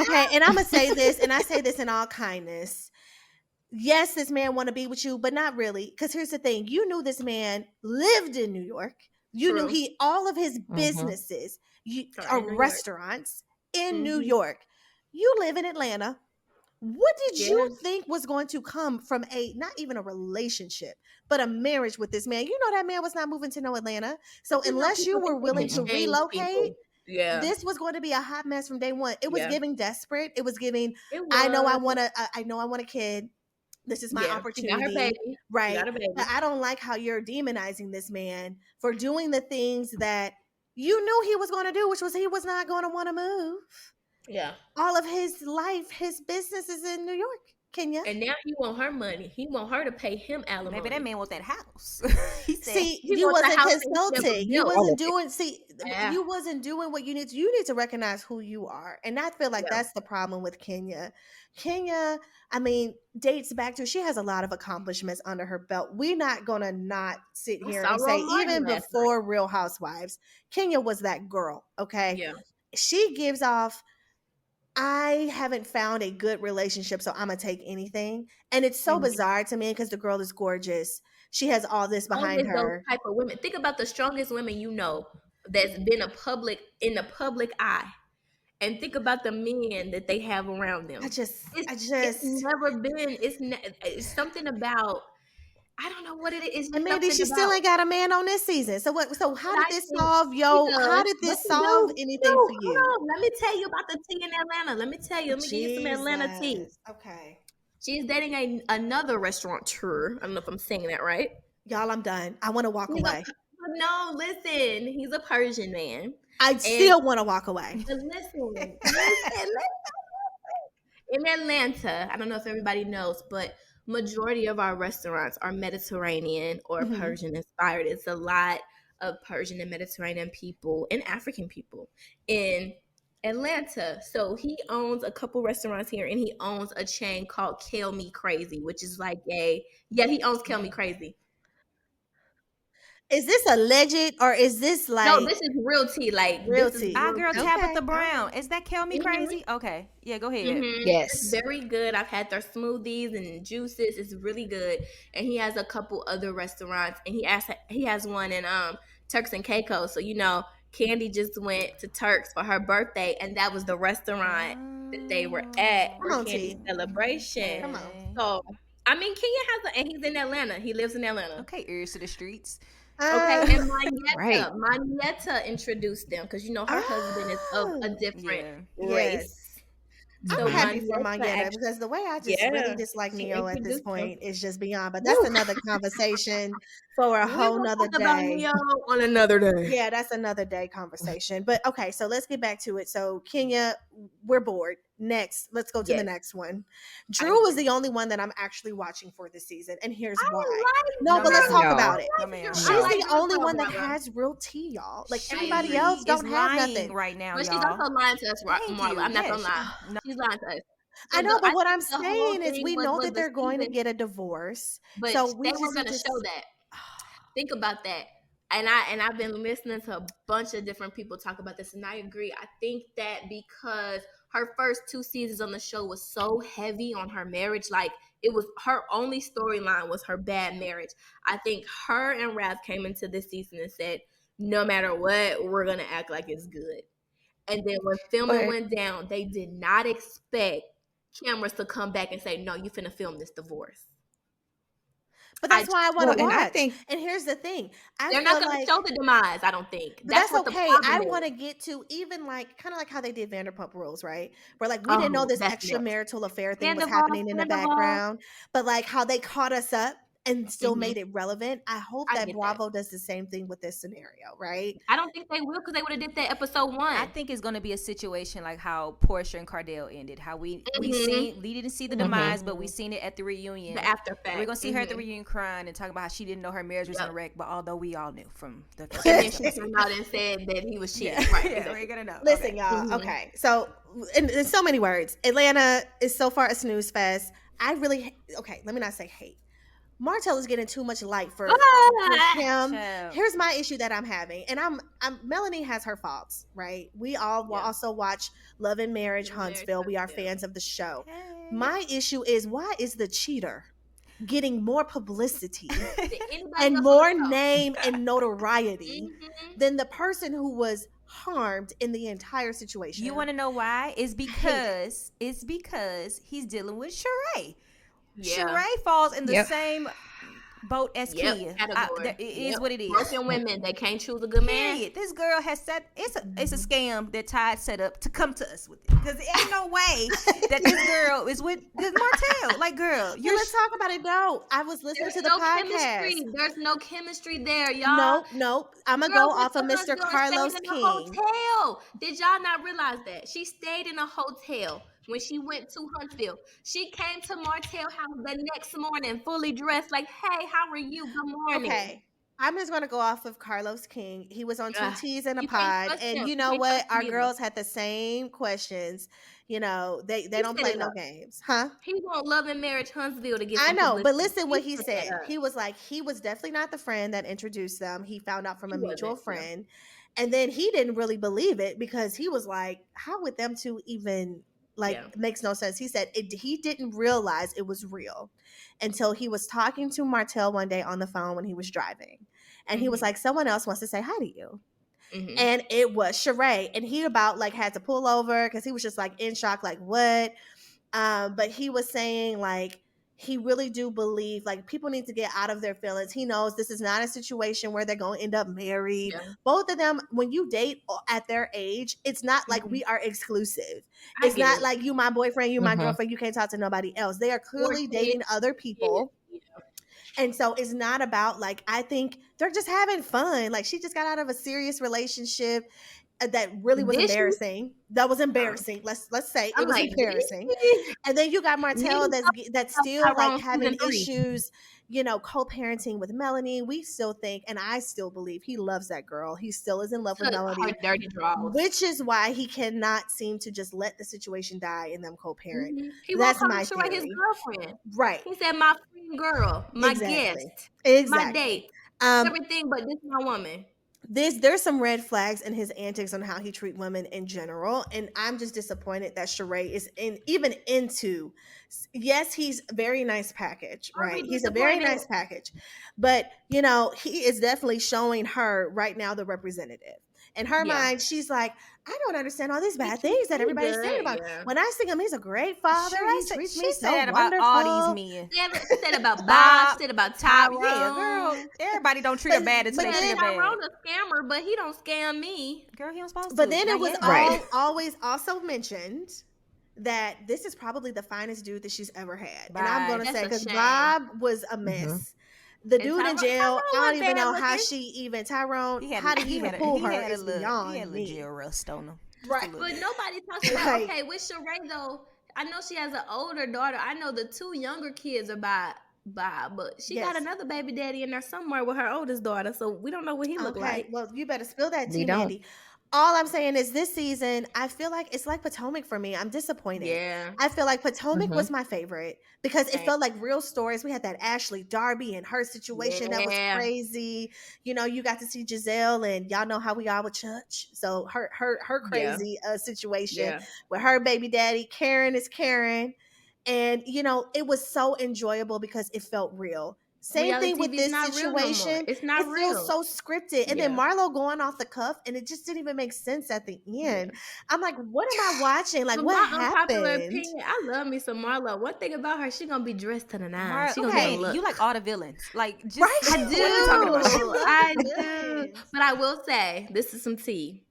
Okay, and I'm gonna say this, and I say this in all kindness. Yes, this man want to be with you, but not really. Because here's the thing: you knew this man lived in New York. You knew True. all of his Mhm. businesses Are are in New York. restaurants in New Mhm. York. You live in Atlanta. What did Yeah. you think was going to come from not even a relationship, but a marriage with this man? You know that man was not moving to no Atlanta. So But you know, unless you people were think they willing can to Mm-mm. change relocate, people. Yeah. this was going to be a hot mess from day one. It was Yeah. giving desperate. It was giving, It I know I was. want to, I know I want a kid. This is my Yeah. She got her opportunity. baby. She Right. got a But baby. I don't like how you're demonizing this man for doing the things that you knew he was going to do, which was he was not going to want to move. Yeah. All of his life, his business is in New York, Kenya. And now he want her money. He want her to pay him alimony. Maybe that man want that house. He said, See, He you wants the wasn't house that he never consulting. You built. All wasn't of it. doing. See, Yeah. you wasn't doing what you need to. You need to recognize who you are, and I feel like Yeah. that's the problem with Kenya. Kenya, I mean, dates back to she has a lot of accomplishments under her belt. We're not gonna not sit I here saw and say Ron Martin even last night. before Real Housewives, Kenya was that girl. Okay, Yeah. she gives off. I haven't found a good relationship, so I'm gonna take anything. And it's so Mhm. bizarre to me because the girl is gorgeous. She has all this behind Always those her. type of women. Think about the strongest women you know that's been in the public eye, and think about the men that they have around them. I just, It's never been. It's something about. I don't know what it is. It's and just Mandy, something she still about. ain't got a man on this season. So what? So how But did I this think solve he yo? How does. did But this he solve do. anything for Hold you? on. Let me tell you about the tea in Atlanta. Let me tell you. Let me give you some Atlanta tea. Jesus. Okay, She's dating another restaurateur. I don't know if I'm saying that right. y'all, I'm done. I want to walk He's a away. no. Listen, he's a Persian man, I and still want to walk away. but listen. In Atlanta, I don't know if everybody knows, but majority of our restaurants are Mediterranean or Mhm. Persian inspired. It's a lot of Persian and Mediterranean people and African people in Atlanta. So he owns a couple restaurants here and he owns a chain called Kill Me Crazy, which is like he owns Kill Me Crazy. Is this alleged or is this No, like this is real tea. Like real this is tea? Our real girl tea. Okay, Tabitha all Brown. right. Is that Kill Me Mhm. Crazy? Okay. Yeah, go ahead. It's Yes. very good. I've had their smoothies and juices. It's really good. And he has a couple other restaurants, and he has one in Turks and Caicos. So Candy just went to Turks for her birthday, and that was the restaurant that they were at Come for Oh, on, Candy's T. celebration. Come on. okay. So I mean, Kenya and he's in Atlanta. He lives in Atlanta. Okay, ears to the streets. Okay, Uh, and Right. Manietta introduced them because her husband is of a oh, different Yeah. yes. race. I'm So Mhm. happy for Manietta Marietta actually, because the way I just really yeah, dislike she Neo at this introduced them. point is just beyond. But that's Woo! another conversation for a We whole will nother talk about day. Neo on another day. Yeah, that's another day conversation. But okay, so let's get back to it. So Kenya, we're bored. Next, let's go to the Yes, next one. I Drew is agree. the only one that I'm actually watching for this season, and here's I why. like No, No, but let's Drew. talk ma'am. No. about it. No, ma'am. I She's like the Drew only so one that well. has real tea, y'all. Like I everybody agree. else She is don't have lying nothing. right now, But she's y'all. also lying to us, Thank Marla. you. I'm not Yeah. gonna lie. No. She's lying to us. I know, I but what I'm think the whole saying is thing we know was that the they're going to season, get a divorce. but So they we just weren't need gonna to show that. Think about that. I've been listening to a bunch of different people talk about this, and I agree. I think that because her first 2 seasons on the show was so heavy on her marriage, like it was her only storyline was her bad marriage. I think her and Raph came into this season and said, no matter what, we're gonna act like it's good. And then when filming But went down, they did not expect cameras to come back and say, no, you finna film this divorce. But I that's why I just want well, to and I watch. think And here's the thing. I They're not feel gonna like show the demise, I don't think. but That's that's what the okay. I problem want is. to get to even like kind of like how they did Vanderpump Rules, right? Where like we didn't know Oh, this that's next. extramarital affair thing was Sandoval, happening in the Sandoval. background, but like how they caught us up and still Hmm. made it relevant. I hope I that get that. Bravo does the same thing with this scenario, right? I don't think they will because they would have did that episode I 1. think it's going to be a situation like how Portia and Cardell ended. How we Hmm. didn't see the mhm. demise, but we seen it at the reunion. The after And we're fact. gonna see her at the reunion crying and talking about how she didn't know her marriage was in a Yep. wreck, but although we all knew from the first And then she episode. came out and said that he was cheating. Yeah, Right, yeah, exactly. we're gonna know. Listen, Okay. y'all. Mhm. Okay, so in so many words, Atlanta is so far a snooze fest. I really okay. Let me not say hate. Martell is getting too much light for Ah! him. Child. Here's my issue that I'm having, and I'm Melanie has her faults, right? We all will Yeah. also watch Love and Marriage Love and Marriage Huntsville. We are Huntsville. fans of the show. Hey. My issue is why is the cheater getting more publicity Did anybody and else more on the show? name and notoriety Mhm. than the person who was harmed in the entire situation? You want to know why? It's because he's dealing with Sheree. Yeah. Sheree falls in the Yep. same boat as Yep. Kia. Category. It is Yep. what it is. Broken women, they can't choose a good man. Period. This girl has set it's a scam that Todd set up to come to us with it. Because there ain't no way that this girl is with this Martell. Like, girl, Yeah, let's talk about it. No, I was listening There's to the no podcast. chemistry. There's no chemistry there, y'all. Nope. I'm gonna Girl go went off to of Mr. Huntsville and Carlos stayed in a King. hotel. Did y'all not realize that? She stayed in a hotel when she went to Huntsville. She came to Martell house the next morning, fully dressed, like, hey, how are you? Good morning. Okay. I'm just gonna go off of Carlos King. He was on Two Ugh, T's and a you can't pod, trust and him. you You know can't what? trust Our him either. girls had the same questions. You know, they He don't set play it no up. games, huh? He want Love and Marriage Huntsville to get I some know, but publicity. listen what he set that said. up. He was like, he was definitely not the friend that introduced them. He found out from He a mutual wasn't. Yeah. friend. And then he didn't really believe it because he was like, how would them two even like Yeah. makes no sense. He said he didn't realize it was real until he was talking to Martell one day on the phone when he was driving. And he was Mhm. like, someone else wants to say hi to you. Mhm. And it was Sheree. And he about like had to pull over because he was just like in shock, like, what? But he was saying like he really do believe like people need to get out of their feelings. He knows this is not a situation where they're going to end up married. Yeah. Both of them, when you date at their age, it's not like Mhm. we are exclusive. I It's get not it. like you my boyfriend, you my Mhm. girlfriend, you can't talk to nobody else. They are Or clearly kids. dating other people. Yeah. And so it's not about like I think they're just having fun. Like she just got out of a serious relationship that really was Did she? embarrassing. That was embarrassing. Let's say I'm it was like, embarrassing. did And then you got Martell Niggas that's talk still like Tyrone having season 3. issues, you know, co-parenting with Melanie. We still think, and I still believe he loves that girl. He still is in love with Took her Melanie, dirty draws. which is why he cannot seem to just let the situation die and them co-parent. Mhm. He won't That's call my Sheree his theory. girlfriend. Right. He said, my friend girl, my Exactly. guest, my Exactly. date. Everything, but this is my woman. There's some red flags in his antics on how he treat women in general, and I'm just disappointed that Sheree is even into. Yes, he's a very nice package, Are we right? He's a very disappointed? nice package, but he is definitely showing her right now the representative. In her Yeah. mind, she's like, I don't understand all these bad things that everybody's saying good, about. yeah. When I see him, he's a great father. Sure, He treats me so said wonderful. about all these men. Yeah, she said about Bob. She said about Tyrone. Yeah, girl. Everybody don't treat her bad until they treat her bad. Tyrone a scammer, but he don't scam me. Girl, he don't supposed to. But then it Not was yet. always also mentioned that this is probably the finest dude that she's ever had. And I'm going to That's say, a because shame. Bob was a mess. The And dude in Tyrone jail, I don't wasn't even know bad how looking. she even, Tyrone, He had, how did he even pull her? He had a It's little, beyond he had a me. little jail rust on him. Right. But nobody talks about, Right. okay, with Sheree though, I know she has an older daughter. I know the two younger kids are by Bob, but she got Yes. another baby daddy in there somewhere with her oldest daughter, so we don't know what he look like. Well, you better spill that tea, We don't. Mandy. All I'm saying is this season, I feel like it's like Potomac for me. I'm disappointed. Yeah. I feel like Potomac was my favorite because it Same. felt like real stories. We had that Ashley Darby and her situation that was Yeah. crazy. You got to see Giselle, and y'all know how we are with Church. So her crazy situation Yeah. with her baby daddy. Karen is Karen. And it was so enjoyable because it felt real. Same Reality thing with TV's this not real no more. situation. It's not it real. feels so scripted. And then Marlo going off the cuff, and it just didn't even make sense at the end. I'm like, what am I watching? Like, But what my unpopular happened? opinion, I love me some Marlo. One thing about her, she gonna be dressed to the nines. She gonna okay, get a look. you like all the villains. Like, just Right? I do. What are we talking about? I do. But I will say, this is some tea.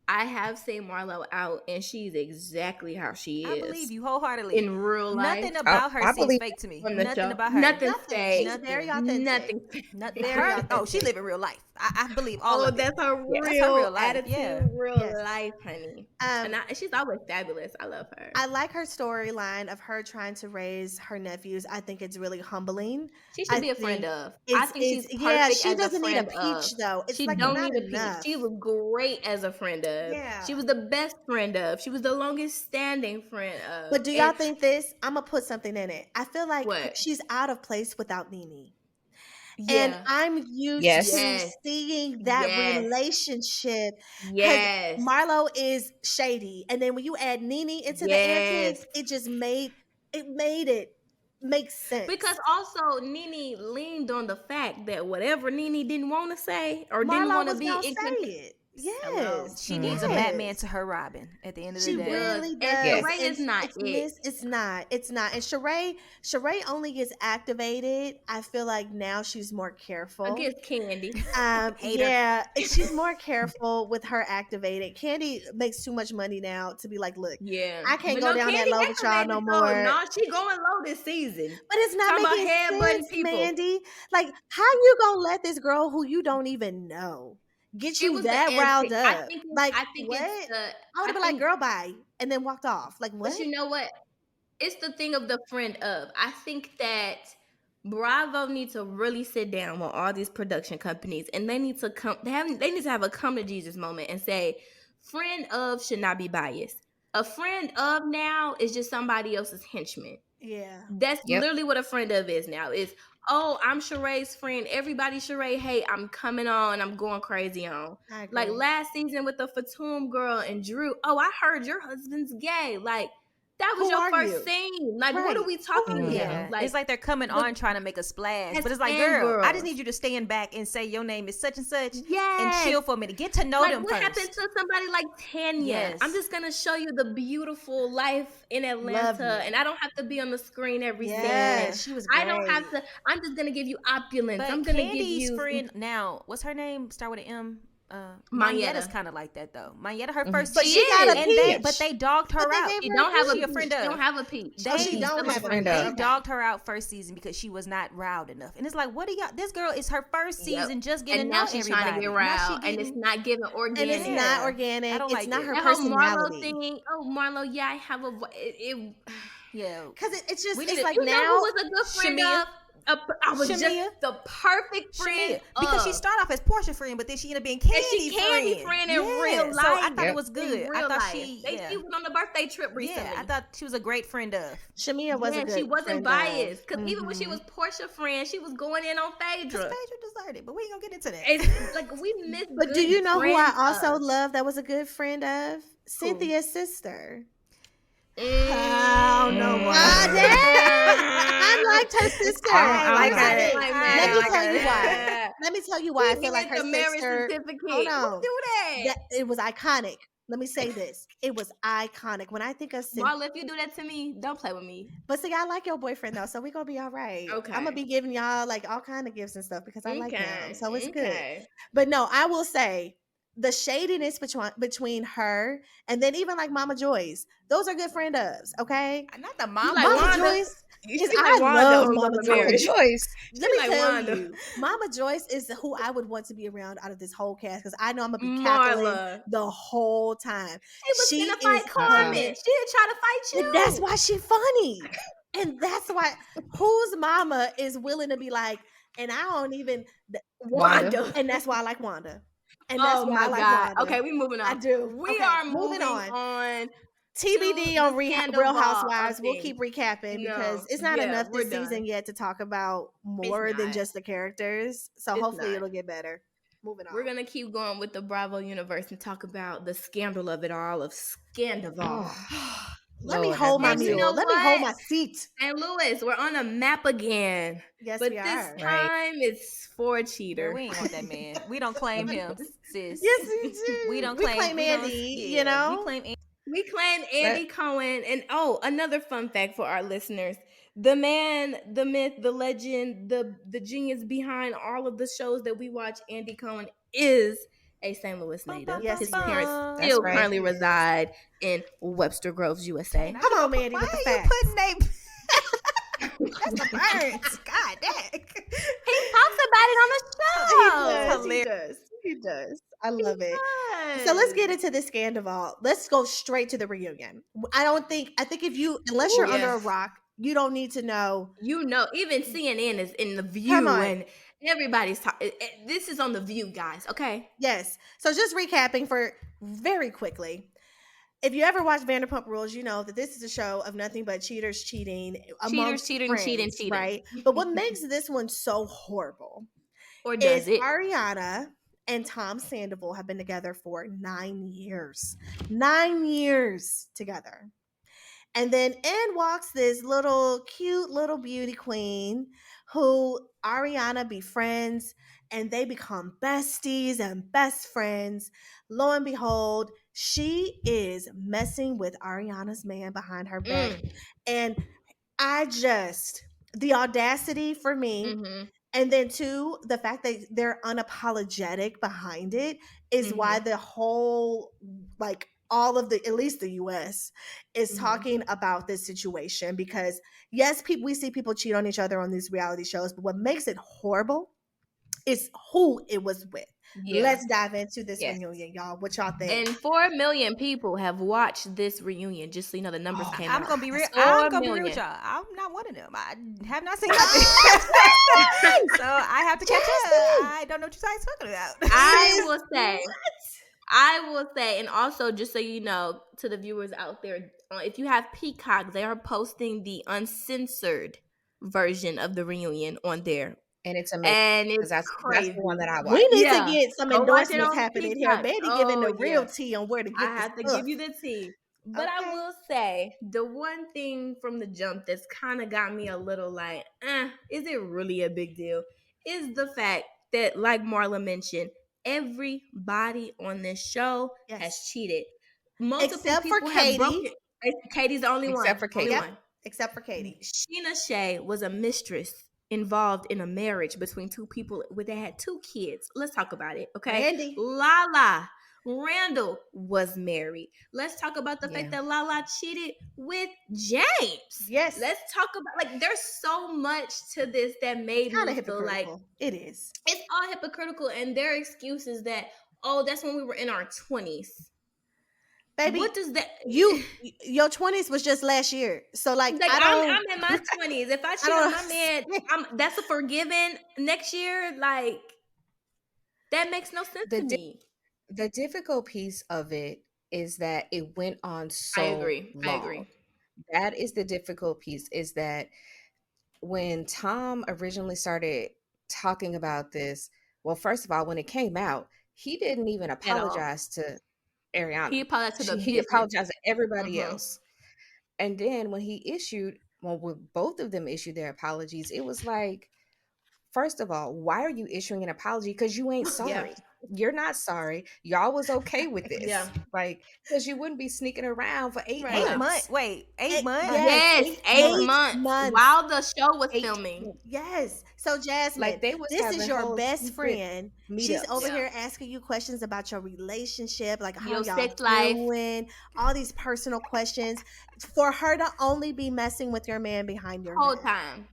I have seen Marlo out, and she's exactly how she is. I believe you wholeheartedly. In real life. Nothing about her I seems believe fake to me. From the Nothing show. about her. Nothing fake. She's very authentic. Nothing. Very Oh, authentic. she living real life. I believe all Oh, of it. that's her real, That's her real life, attitude, yeah. real Yes. life, honey. Um, And she's always fabulous. I love her. I like her storyline of her trying to raise her nephews. I think it's really humbling. She should I be a friend think of. I think she's perfect she as doesn't a need a friend peach of. though. It's She like don't not need a enough. peach. She was great as a friend of. Yeah. She was the best friend of. She was the longest standing friend of. But do y'all think this? I'm gonna put something in it. I feel like What? she's out of place without Nene. Yeah. And I'm used Yes. to Yes. seeing that Yes. relationship. Yes. Marlo is shady. And then when you add Nene into the antics, it just made it make sense. Because also Nene leaned on the fact that whatever Nene didn't want to say or didn't Marlo want to was be, gonna it say could- it. Hello. Yes. She needs a Yes. Batman to her Robin at the end of the She day. really And does. Sheree is not it. It's not. It's not. And Sheree only gets activated. I feel like now she's more careful. Against Candy. Hater. Yeah, and she's more careful with her activated. Candy makes too much money now to be like, look, Yeah. I can't But go down that Candy low with y'all no activated, more. though. No, she going low this season. But it's not Talking about making headbutting sense, people. Mandy. Like, how you gonna let this girl who you don't even know get It you was the that riled antics. up? I think what? it's the. I would have been like, think- girl, bye, and then walked off. Like, what? But you know what? It's the thing of the friend of. I think that Bravo needs to really sit down with all these production companies, and they need to come. They need to have a come to Jesus moment and say, friend of should not be biased. A friend of now is just somebody else's henchman. Yeah. That's literally what a friend of is now. Is, oh, I'm Sheree's friend. Everybody Sheree, hey, I'm coming on. I'm going crazy on. I agree. Like last season with the Fatum girl and Drew. Oh, I heard your husband's gay. Like that was Who your are first you? scene. Like what Right. are we talking Who are you? about? Yeah, it's like they're coming look, on trying to make a splash, as but it's like, fangirls. girl, I just need you to stand back and say your name is such and such, yes. and chill for a minute. Get to know like them what first. happened to somebody like Tanya? Yes. I'm just gonna show you the beautiful life in Atlanta, and I don't have to be on the screen every Yes, scene. she was I don't great. have to. I'm just gonna give you opulence. But I'm gonna Candy's give you friend now. What's her name? Start with an M. Mayetta. Mayetta's kind of like that though. Mayetta, her first, But season, she got a and they, peach. but they dogged her But they out. gave She her don't have She a a friend She of. don't have a peach. They, she don't still a have a friend peach. of. they dogged her out first season because she was not riled enough. And it's like, what do y'all? This girl is her first season, just getting and to know now she's everybody. trying to get Now riled, she and it's getting- not giving organic. And it's Yeah. not organic. I don't It's like not it. her That whole Marlo personality. thing. Oh, Marlo, yeah, I have a. It yeah. Because it's just We it's need to- like you know now who was a good friend Shamia. of? I was just Shamia? the perfect friend because she started off as Portia friend, but then she ended up being Candy friend in Yeah, real life. So I thought Yep. it was good. In I real thought life. she went on the birthday trip recently. I thought she was a great friend of. Shamia was a Yeah, good she wasn't friend biased. of. Because even when she was Portia friend, she was going in on Because Phaedra. Phaedra deserved it, but we ain't gonna get into that. It's like we miss. But do good you know who I friends also of. love that was a good friend of? Cynthia's sister. Oh no, boy. I liked her sister. Let me tell you why. Let me tell you why I feel like her sister. Hold on. Do that. It was iconic. Let me say this. It was iconic. When I think of Cynthia. Marla, if you do that to me, don't play with me. But see, I like your boyfriend though, so we're gonna be all right. Okay. I'm gonna be giving y'all like all kind of gifts and stuff because I like him. So it's good. Okay. But no, I will say the shadiness between her and then even like Mama Joyce, those are good friend ofs, okay? Not the mom. like Mama Wanda? Joyce. You Is see I like Wanda love on Mama Mother Mama Mary. Joyce. Let me like tell Wanda. you, Mama Joyce is who I would want to be around out of this whole cast because I know I'm gonna be cackling Marla. the whole time. She was gonna fight Carmen. She didn't try to fight you. And that's why she funny. And that's why whose mama is willing to be like, and I don't even Wanda. And that's why I like Wanda. And that's Oh why my I like God. Wanda. Okay, we moving on. I do. We Okay, are moving on. TBD to on the Real Sandoval Housewives. We'll thing. keep recapping No. because it's not Yeah, enough we're this done. season yet to talk about more than not. just the characters. So It's hopefully not. it'll get better. Moving on. We're gonna keep going with the Bravo universe and talk about the scandal of it all of Scandival. Let me Lord hold have my mercy. You mule. know Let me hold my what? seat. St. Louis, we're on a map again. Yes, but we this are. Right. time it's for a cheater. Girl, we ain't want that man. We don't claim him, sis. Yes, we do. We don't We claim claim we don't- Andy, yeah, you know? We claim Andy. We claim Andy Cohen. And another fun fact for our listeners. The man, the myth, the legend, the genius behind all of the shows that we watch, Andy Cohen, is a St. Louis native. Yes, His he is. parents That's still right. currently reside in Webster Groves, USA. Come on, Mandy, Why with the are you facts. putting That's the parents. God dang. He talks about it on the show. He does. I love it. So let's get into the Scandival. Let's go straight to the reunion. I think if you, unless you're under a rock, you don't need to know. You know, even CNN is in the View, Come on. and everybody's talking. This is on the View, guys. Okay. Yes. So just recapping for very quickly. If you ever watch Vanderpump Rules, you know that this is a show of nothing but cheaters cheating amongst friends, right? But what makes this one so horrible Or does it? Ariana and Tom Sandoval have been together for 9 years. 9 years together. And then in walks this cute little beauty queen who Ariana befriends and they become besties and best friends. Lo and behold, she is messing with Ariana's man behind her back. And the audacity for me, and then two, the fact that they're unapologetic behind it is why the whole, like, all of at least the US is talking about this situation because yes, we see people cheat on each other on these reality shows, but what makes it horrible is who it was with. Yeah. Let's dive into this reunion, y'all. What y'all think? And 4 million people have watched this reunion. Just so you know, the numbers came out. I'm gonna be real. I'm gonna be real with y'all. I'm not one of them. I have not seen nothing, so I have to catch up. I don't know what you guys talking about. I will say, and also just so you know, to the viewers out there, if you have Peacock, they are posting the uncensored version of the reunion on there. And it's amazing. And it's crazy. That's the one that I watch. We need to get some endorsements happening here. Mandy giving the real tea on where to get I have to give you the tea. But I will say, the one thing from the jump that's kind of got me a little like, is it really a big deal? Is the fact that, like Marla mentioned, everybody on this show has cheated. Multiple except people for Katie. have broken. Katie's the only one. Except for Katie. Except for Katie. Sheena Shea was a mistress involved in a marriage between two people where they had 2 kids. Let's talk about it, okay? Randy. Lala Randall was married. Let's talk about the fact that Lala cheated with James. Yes. Let's talk about, like, there's so much to this that made me feel like it is. It's all hypocritical, and their excuse is that, that's when we were in our 20s. Baby, what does that? your 20s was just last year. So like Like I don't I'm in my 20s. If I cheat don't on my man, that's a forgiven next year. Like that makes no sense The to me. the difficult piece of it is that it went on I so agree. I long. agree. That is the difficult piece, is that when Tom originally started talking about this, well, first of all, when it came out, he didn't even At all. apologize to He Ariana. apologized to the He business. apologized to everybody Mm-hmm. else. And then when both of them issued their apologies, it was like, first of all, why are you issuing an apology? Because you ain't Yeah. sorry. You're not sorry. Y'all was okay with Yeah. this. Like, because you wouldn't be sneaking around for 8 Right. 8 months. months. Wait, 8 months? Yes, Yes, 8 8 months months. while the show was 8 filming. months. Yes. So Jasmine, Like, they was this is having your whole best secret friend. She's over meetups. Yeah. here asking you questions about your relationship, like how Your y'all sex life. doing, all these personal questions. For her to only be messing with your man behind your Whole back. time.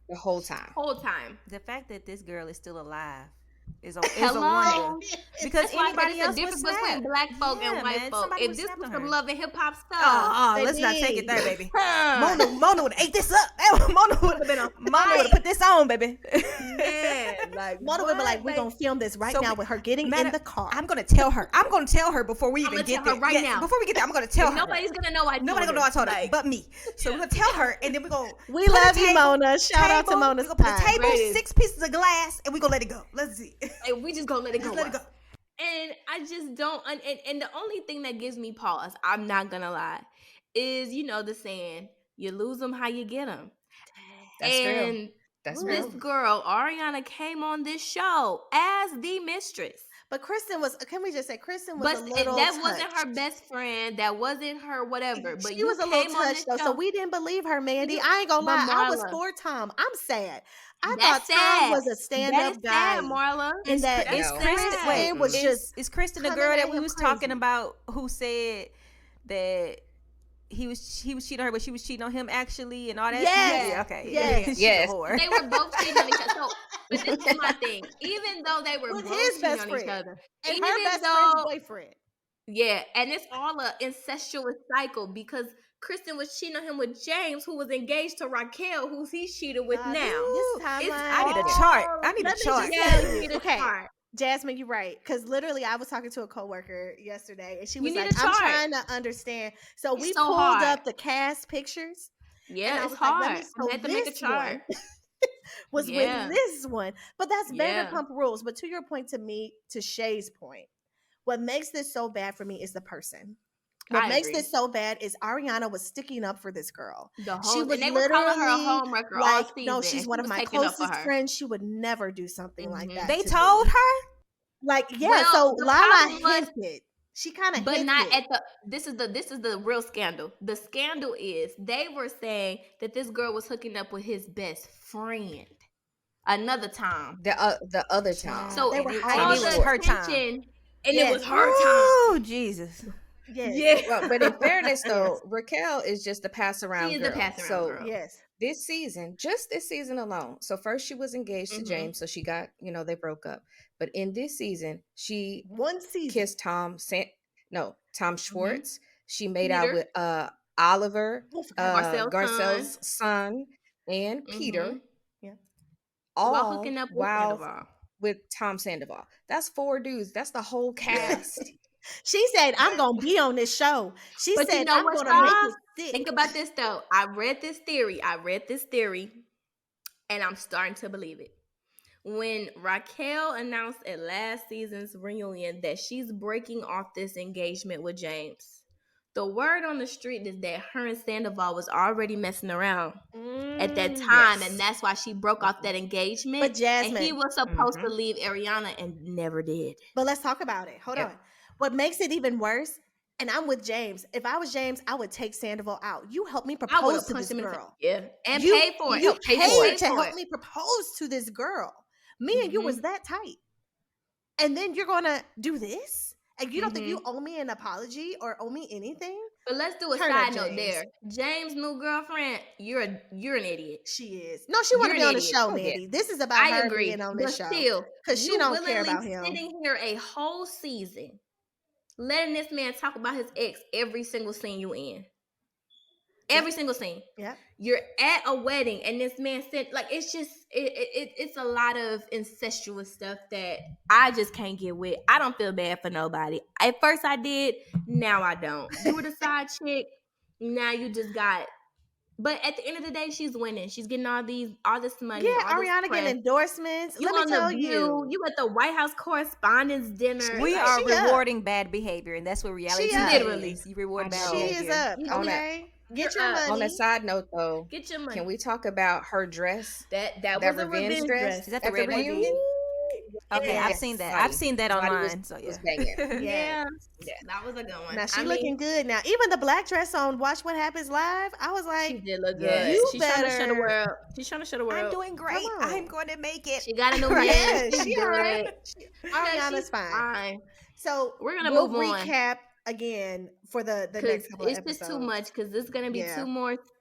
The whole time. Whole time. The fact that this girl is still alive is a Hello. wonder. Because That's why I said anybody it's a else would difference snap. between black folk and Yeah, white man, folk. somebody If would this snap was on some her. love and hip hop stuff, Let's not take it there, baby. huh, Mona would have ate this up. Mona would have been on. Mona would have put this on, baby. yeah, like Mona would be like, we're what? going to film this right So now with her getting in the car. I'm gonna tell her. I'm gonna tell her before we even I'ma get tell there. her right now. Before we get there, I'm gonna tell her. Nobody's gonna know I Nobody gonna know I told her, but me. So we're gonna tell her, and then we're gonna. We put a love you, table- Mona. Shout out to table, Mona's We're gonna put a pie. table, Greatest. 6 pieces of glass, and we're gonna let it go. Let's see. And we just gonna let it Just go. let it up. go. And I just don't. And the only thing that gives me pause, I'm not gonna lie, is the saying, you lose them how you get them. That's real. And That's this real. girl, Ariana, came on this show as the mistress. But Kristen was, can we just say, Kristen was But a little that touched. wasn't her best friend. That wasn't her whatever. But She you was a came little on touched this though, show. so we didn't believe her, Mandy. I ain't gonna But lie, I was Marla, for Tom. I'm sad. I that's thought Tom sad. was a That stand-up is guy, sad, Marla. and that Is No. Kristen- Kristen wait, was just Is Kristen the coming girl at that we him was crazy. talking about who said that he was cheating on her, but she was cheating on him actually, and all that? Yes. Yeah, okay. Yes. She's Yes. a whore. They were both cheating on each other. So, but this is my thing. Even though they were With both his cheating best on friend. each other, and even her best though friend's boyfriend. yeah, and it's all a incestuous cycle because Kristen was cheating on him with James, who was engaged to Raquel, who's he's cheated with God, now. this timeline. I need a chart. I need a Let me chart. just Yeah, tell you you. need a Okay. chart. Jasmine, you're right. Because literally, I was talking to a coworker yesterday, and she You was need like, a "I'm chart. trying to understand." So we so pulled hard. up the cast pictures. And Yeah, I it's was like, let hard. me, I so had to make a this chart. one was Yeah. with this one. But that's Yeah. Vanderpump Rules. But to your point, to Shay's point, what makes this so bad for me is the person. What I makes agree. this so bad is Ariana was sticking up for this girl. The She whole was and they were calling her a literally homewrecker all like, season. no, and she's she one of was my taking up for closest her. friends. She would never do something like Mhm. that. They to told me. her? Like, yeah, Well, so the Lala problem was- hinted. She kind of But hinted. not at the this is the real scandal. The scandal is they were saying that this girl was hooking up with his best friend another time. The other time. So They it were all hiding the it was her time. attention, and Yes. it was her time. Oh, Jesus. Yes. Yeah. Well, but in fairness, though, Raquel is just the pass around She is girl. the pass around so girl. Yes. this season, just this season alone. So first she was engaged to Mhm. James, so she got, they broke up. But in this season, she One season. kissed Tom Schwartz. She made Peter. out with Oliver, Oh, forgot Garcelle's Garcelle's son, and Peter, Mhm. Yeah. While all hooking up with while Sandoval. with Tom Sandoval. That's 4 dudes. That's the whole cast. She said, I'm going to be on this show. She But you said, know I'm what, going to make y'all? it sick. Think about this though. I read this theory, and I'm starting to believe it. When Raquel announced at last season's reunion that she's breaking off this engagement with James, the word on the street is that her and Sandoval was already messing around at that time, yes. and that's why she broke off that engagement. But Jasmine, and he was supposed to leave Ariana and never did. but let's talk about it. Hold Yep. on. What makes it even worse, and I'm with James. If I was James, I would take Sandoval out. You helped me I would propose have to punched this him in the face. girl. Yeah, and You paid for it. You Paid paid to for help it. me propose to this girl. Me and you was that tight. And then you're going to do this? And you don't think you owe me an apology or owe me anything? But let's do a Turn side up, note James. there. James' new girlfriend, you're an idiot. She is. No, she want to You're be an on the idiot. show, Oh, yeah. Mandy. This is about I her agree, being on but this show. still, Because she you don't care willingly about him. sitting here a whole season letting this man talk about his ex every single scene you in. Every single scene. Yeah. You're at a wedding and this man said, like, it's just it's a lot of incestuous stuff that I just can't get with. I don't feel bad for nobody. At first I did, now I don't. You were the side chick, now you just got. But at the end of the day, she's winning. She's getting all this money. Yeah, all this Ariana press. getting endorsements. You Let me on tell the View. You at the White House Correspondents' Dinner. We She are up. rewarding bad behavior, and that's what reality She TV up. Literally. is. You reward I bad know. She behavior. is up. On Okay. Get your You're up. money. On a side note, though, Get your money. can we talk about her dress? That That was a revenge revenge dress? dress. Is that the At the red reunion? reunion? Okay, I've Yes. seen that. Body. I've seen that Body online. So was yeah. banging. Yeah. Yeah, that was a good one. Now she looking good. Now even the black dress on Watch What Happens Live, I was She like, did look Yes. good. You She's trying to show the better- world. She's trying to show the world. I'm doing great. Come on. I'm going to make it. She got a new Right. man. Yeah, She's she good. all right. Yeah, Ariana's she's fine. So We're gonna we'll move on. recap again for the Because next couple it's of episodes. just too much. Because there's gonna be Yeah.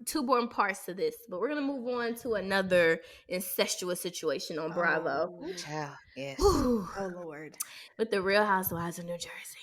two more parts to this. But we're gonna move on to another incestuous situation on Bravo. Oh, Child, yes. Whew. oh Lord. With the Real Housewives of New Jersey.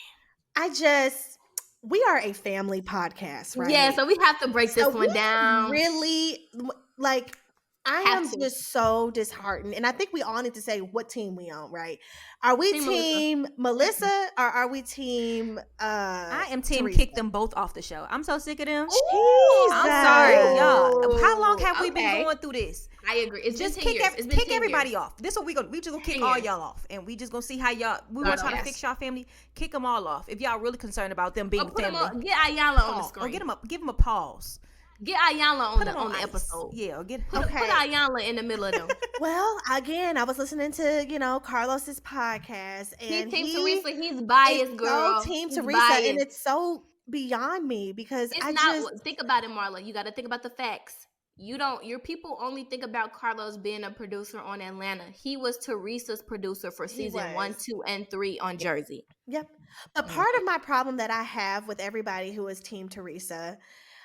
We are a family podcast, right? Yeah, so we have to break this So one we down. Really, like, I Have am to. just so disheartened. And I think we all need to say what team we on, right? Are we Team team Melissa or are we team I am team Teresa? kick them both off the show. I'm so sick of them. Jesus. I'm sorry, y'all. How long have we Okay. been going through this? I agree. It's Just been 10 kick, years. It's been 10 everybody years. off. This what we just gonna kick 10 all years. y'all off, and we just gonna see how y'all. We want trying to Yes. fix y'all family. Kick them all off if y'all really concerned about them being Or put 'em family. on, get Ayala on the Pause. screen. Or give them a pause. Get Ayala on Put the them on the ice. episode. Yeah, or get. Put Okay. Ayala in the middle of them. Well, again, I was listening to, Carlos's podcast, and Team he Teresa. He's biased, is girl. so Team He's Teresa, biased. and it's so beyond me because It's I not. just Think about it, Marla. You got to think about the facts. Your people only think about Carlos being a producer on Atlanta. He was Teresa's producer for He season was. 1, 2, and 3 on Jersey. Yep. But part of my problem that I have with everybody who is Team Teresa,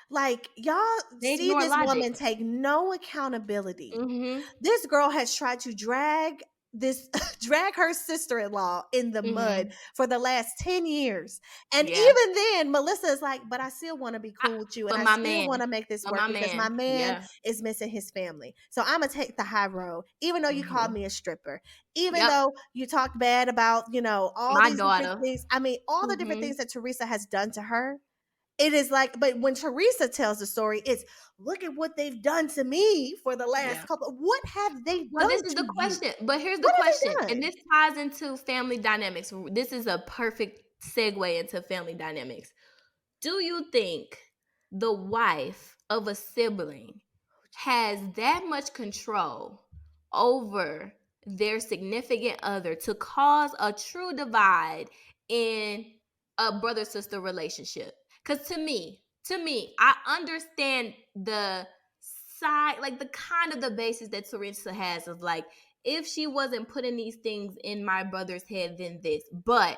like y'all They see ignore this logic. woman take no accountability. Mm-hmm. This girl has tried to drag her sister-in-law in the mud for the last 10 years. And Yeah. even then, Melissa is like, but I still want to be cool with you. for And my I still man. want to make this For work my because man. my man Yeah. is missing his family. So I'm going to take the high road, even though you called me a stripper, even Yep. though you talked bad about, all My these daughter. different things. I mean, all the different Mhm. things that Teresa has done to her. It is like, but when Teresa tells the story, it's look at what they've done to me for the last couple. What have they Well, done? this is to the question. But here's the What have they question, done? and this ties into family dynamics. This is a perfect segue into family dynamics. Do you think the wife of a sibling has that much control over their significant other to cause a true divide in a brother-sister relationship? Because to me, I understand the side, like the kind of the basis that Teresa has of like, if she wasn't putting these things in my brother's head, then this. But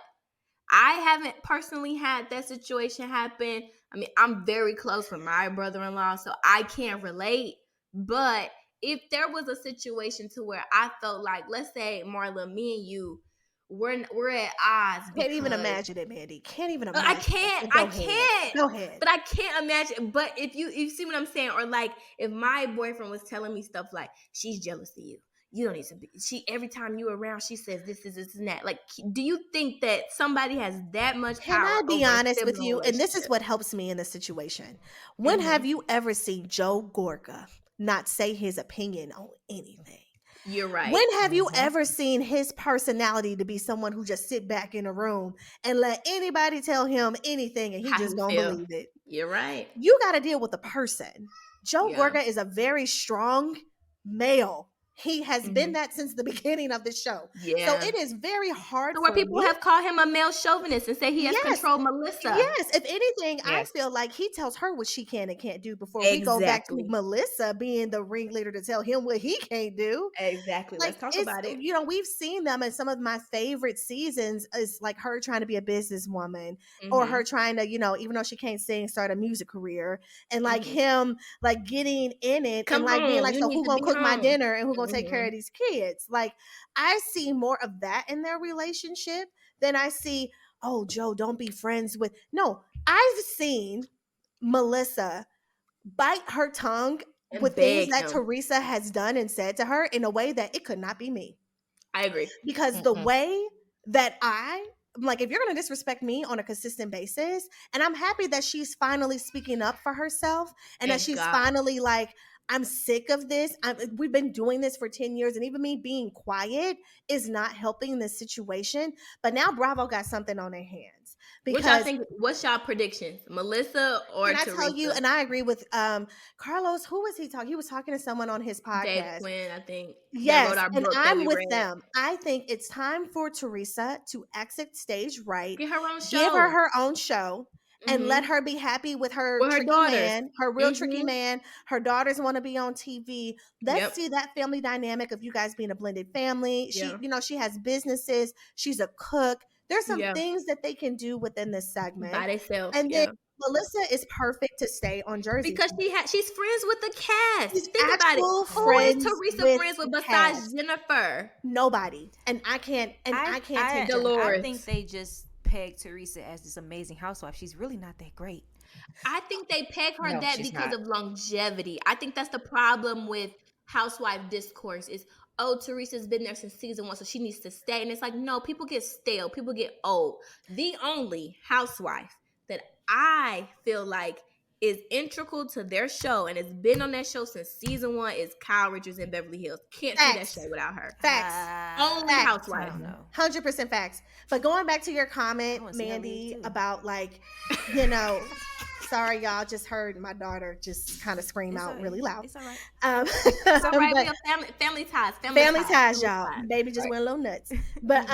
I haven't personally had that situation happen. I mean, I'm very close with my brother-in-law, so I can't relate. But if there was a situation to where I felt like, let's say, Marla, me and you, we're at odds. Can't even because- imagine it, Mandy. Can't even imagine. I can't. it. Go I ahead. can't. Go ahead. But I can't imagine. But if you see what I'm saying, or like if my boyfriend was telling me stuff like, she's jealous of you. You don't need to be. She every time you're around, she says this and that. Like, do you think that somebody has that much Can power? I be over a honest with sibling you? And this is relationship? what helps me in this situation. When have you ever seen Joe Gorga not say his opinion on anything? You're right. When have you ever seen his personality to be someone who just sit back in a room and let anybody tell him anything and he How just he don't feel. believe it? You're right. You got to deal with the person. Joe Yeah. Gorga is a very strong male. He has been that since the beginning of the show. Yeah. So it is very hard So where for people me. have called him a male chauvinist and say he has Yes. controlled Melissa. Yes, if anything, I Yes. feel like he tells her what she can and can't do before we go back to Exactly. Melissa being the ringleader to tell him what he can't do. Exactly. Like, Let's talk it's- about it. We've seen them in some of my favorite seasons is like her trying to be a businesswoman or Mhm. her trying to, even though she can't sing, start a music career and like Mhm. him like getting in it Come and like being home. like, You so need who to gonna be cook my home. dinner and who gonna take care Mhm. of these kids? Like I see more of that in their relationship than I see, oh, Joe, don't be friends with. No, I've seen Melissa bite her tongue And with things beg that him. Teresa has done and said to her in a way that it could not be me. I agree. Because the way that like, if you're going to disrespect me on a consistent basis, and I'm happy that she's finally speaking up for herself and that she's finally like, I'm sick of this. We've been doing this for 10 years, and even me being quiet is not helping this situation. But now Bravo got something on their hands. Because what's y'all predictions? Melissa or Teresa? Can I tell you, and I agree with Carlos, who was he talking? He was talking to someone on his podcast. Dave Quinn, I think. Yes, and I'm with them. I think it's time for Teresa to exit stage right. Get her own show. Give her her own show. And let her be happy with her tricky man, her real tricky man. Her daughters want to be on TV. Let's see that family dynamic of you guys being a blended family. She, she has businesses. She's a cook. There's some things that they can do within this segment by themselves. And then Melissa is perfect to stay on Jersey because she's friends with the cast. She's Think about it. Who is Teresa friends with besides cast. Jennifer? Nobody. And I can't take Dolores. I think they just peg Teresa as this amazing housewife. She's really not that great. I think they peg her because of longevity. I think that's the problem with housewife discourse is, oh, Teresa's been there since season 1, so she needs to stay. And it's like, no, people get stale. People get old. The only housewife that I feel like is integral to their show and has been on that show since season 1 is Kyle Richards in Beverly Hills. Can't see that show without her. Facts. Only housewife. 100% facts. But going back to your comment, Mandy, about like, sorry, y'all just heard my daughter just kind of scream out really loud. It's all right. It's all right. We have family ties. Family ties, y'all. Baby just went a little nuts. But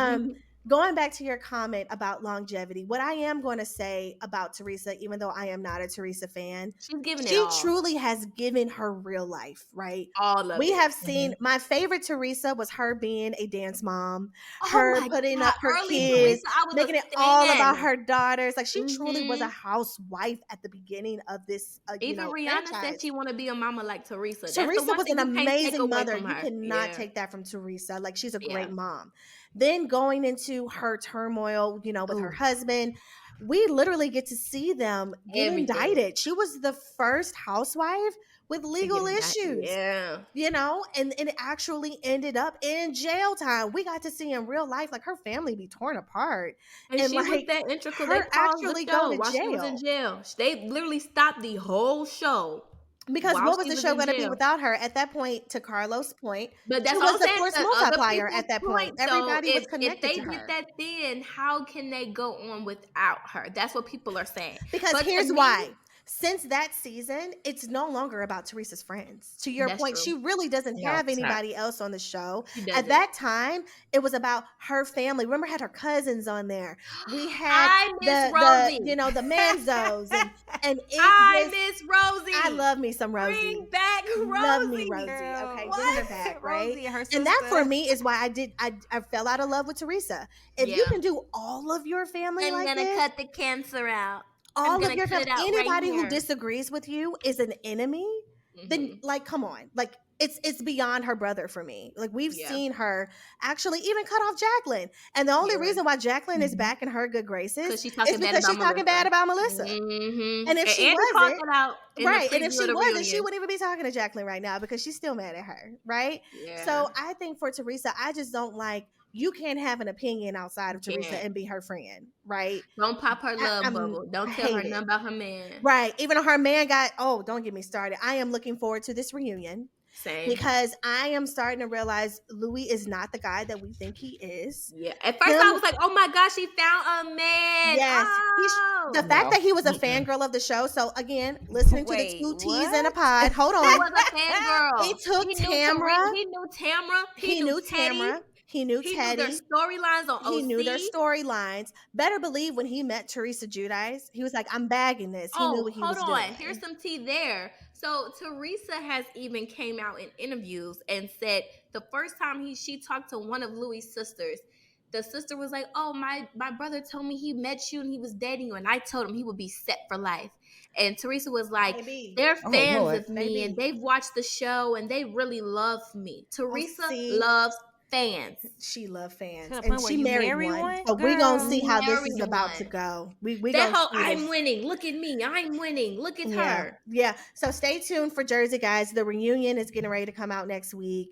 going back to your comment about longevity, what I am going to say about Teresa, even though I am not a Teresa fan, she truly has given her real life, right? All of we have seen my favorite Teresa was her being a dance mom, her putting up her kids, making it all about her daughters. Like she truly was a housewife at the beginning of this. Even Rihanna said she want to be a mama like Teresa. Teresa was an amazing mother. You cannot take that from Teresa. Like she's a great mom. Then going into her turmoil, with her husband, we literally get to see them get indicted. She was the first housewife with legal issues. And it actually ended up in jail time. We got to see in real life, like her family be torn apart. And she was that integral. They actually go to jail. She was in jail. They literally stopped the whole show. Because what was the show going to be without her at that point? To Carlos' point, but that's she was the force multiplier at that point. Everybody was connected to her. If they did that then, how can they go on without her? That's what people are saying. Because here's why. Since that season, it's no longer about Teresa's friends. To your point, she really doesn't have anybody else on the show. At that time, it was about her family. Remember, had her cousins on there. We had the Manzos, and I miss Rosie. I love me some Rosie. Bring back Rosie. Love me Rosie. Okay, bring her back, right? Rosie, and that for me is why I fell out of love with Teresa. If you can do all of your family I'm like this, I'm gonna cut the cancer out. All of your family, anybody who disagrees with you is an enemy. Then, like, come on, like it's beyond her brother for me. Like we've seen her actually even cut off Jacqueline, and the only reason why Jacqueline is back in her good graces is because she's talking bad about Melissa. And if she wasn't, and if she wasn't, she wouldn't even be talking to Jacqueline right now because she's still mad at her, right? So I think for Teresa, I just don't like. You can't have an opinion outside of Teresa and be her friend, right? Don't pop her love bubble. Don't tell her nothing about her man. Right. Even though her man don't get me started. I am looking forward to this reunion. Same. Because I am starting to realize Louis is not the guy that we think he is. Yeah. At first I was like, oh my gosh, she found a man. Yes. The fact that he was a fangirl of the show. So again, listening to the two T's in a pod. Hold on. He was a fangirl. He took Tamra. He knew Tamra. He knew Tamra. He knew Teddy. Knew their storylines on OC. He knew their storylines. Better believe when he met Teresa Giudice, he was like, I'm bagging this. He knew what he was doing. Hold on. Here's some tea there. So Teresa has even came out in interviews and said the first time she talked to one of Louis' sisters, the sister was like, oh, my brother told me he met you and he was dating you. And I told him he would be set for life. And Teresa was like, they're fans of me and they've watched the show and they really love me. Teresa loves fans. She loved fans, To the and point where she you married marry one. one, So we gonna see how this Married is about to one. go. We That gonna whole see I'm this. winning. Look at me. I'm winning. Look at Yeah, her. yeah. So stay tuned for Jersey, guys. The reunion is getting ready to come out next week.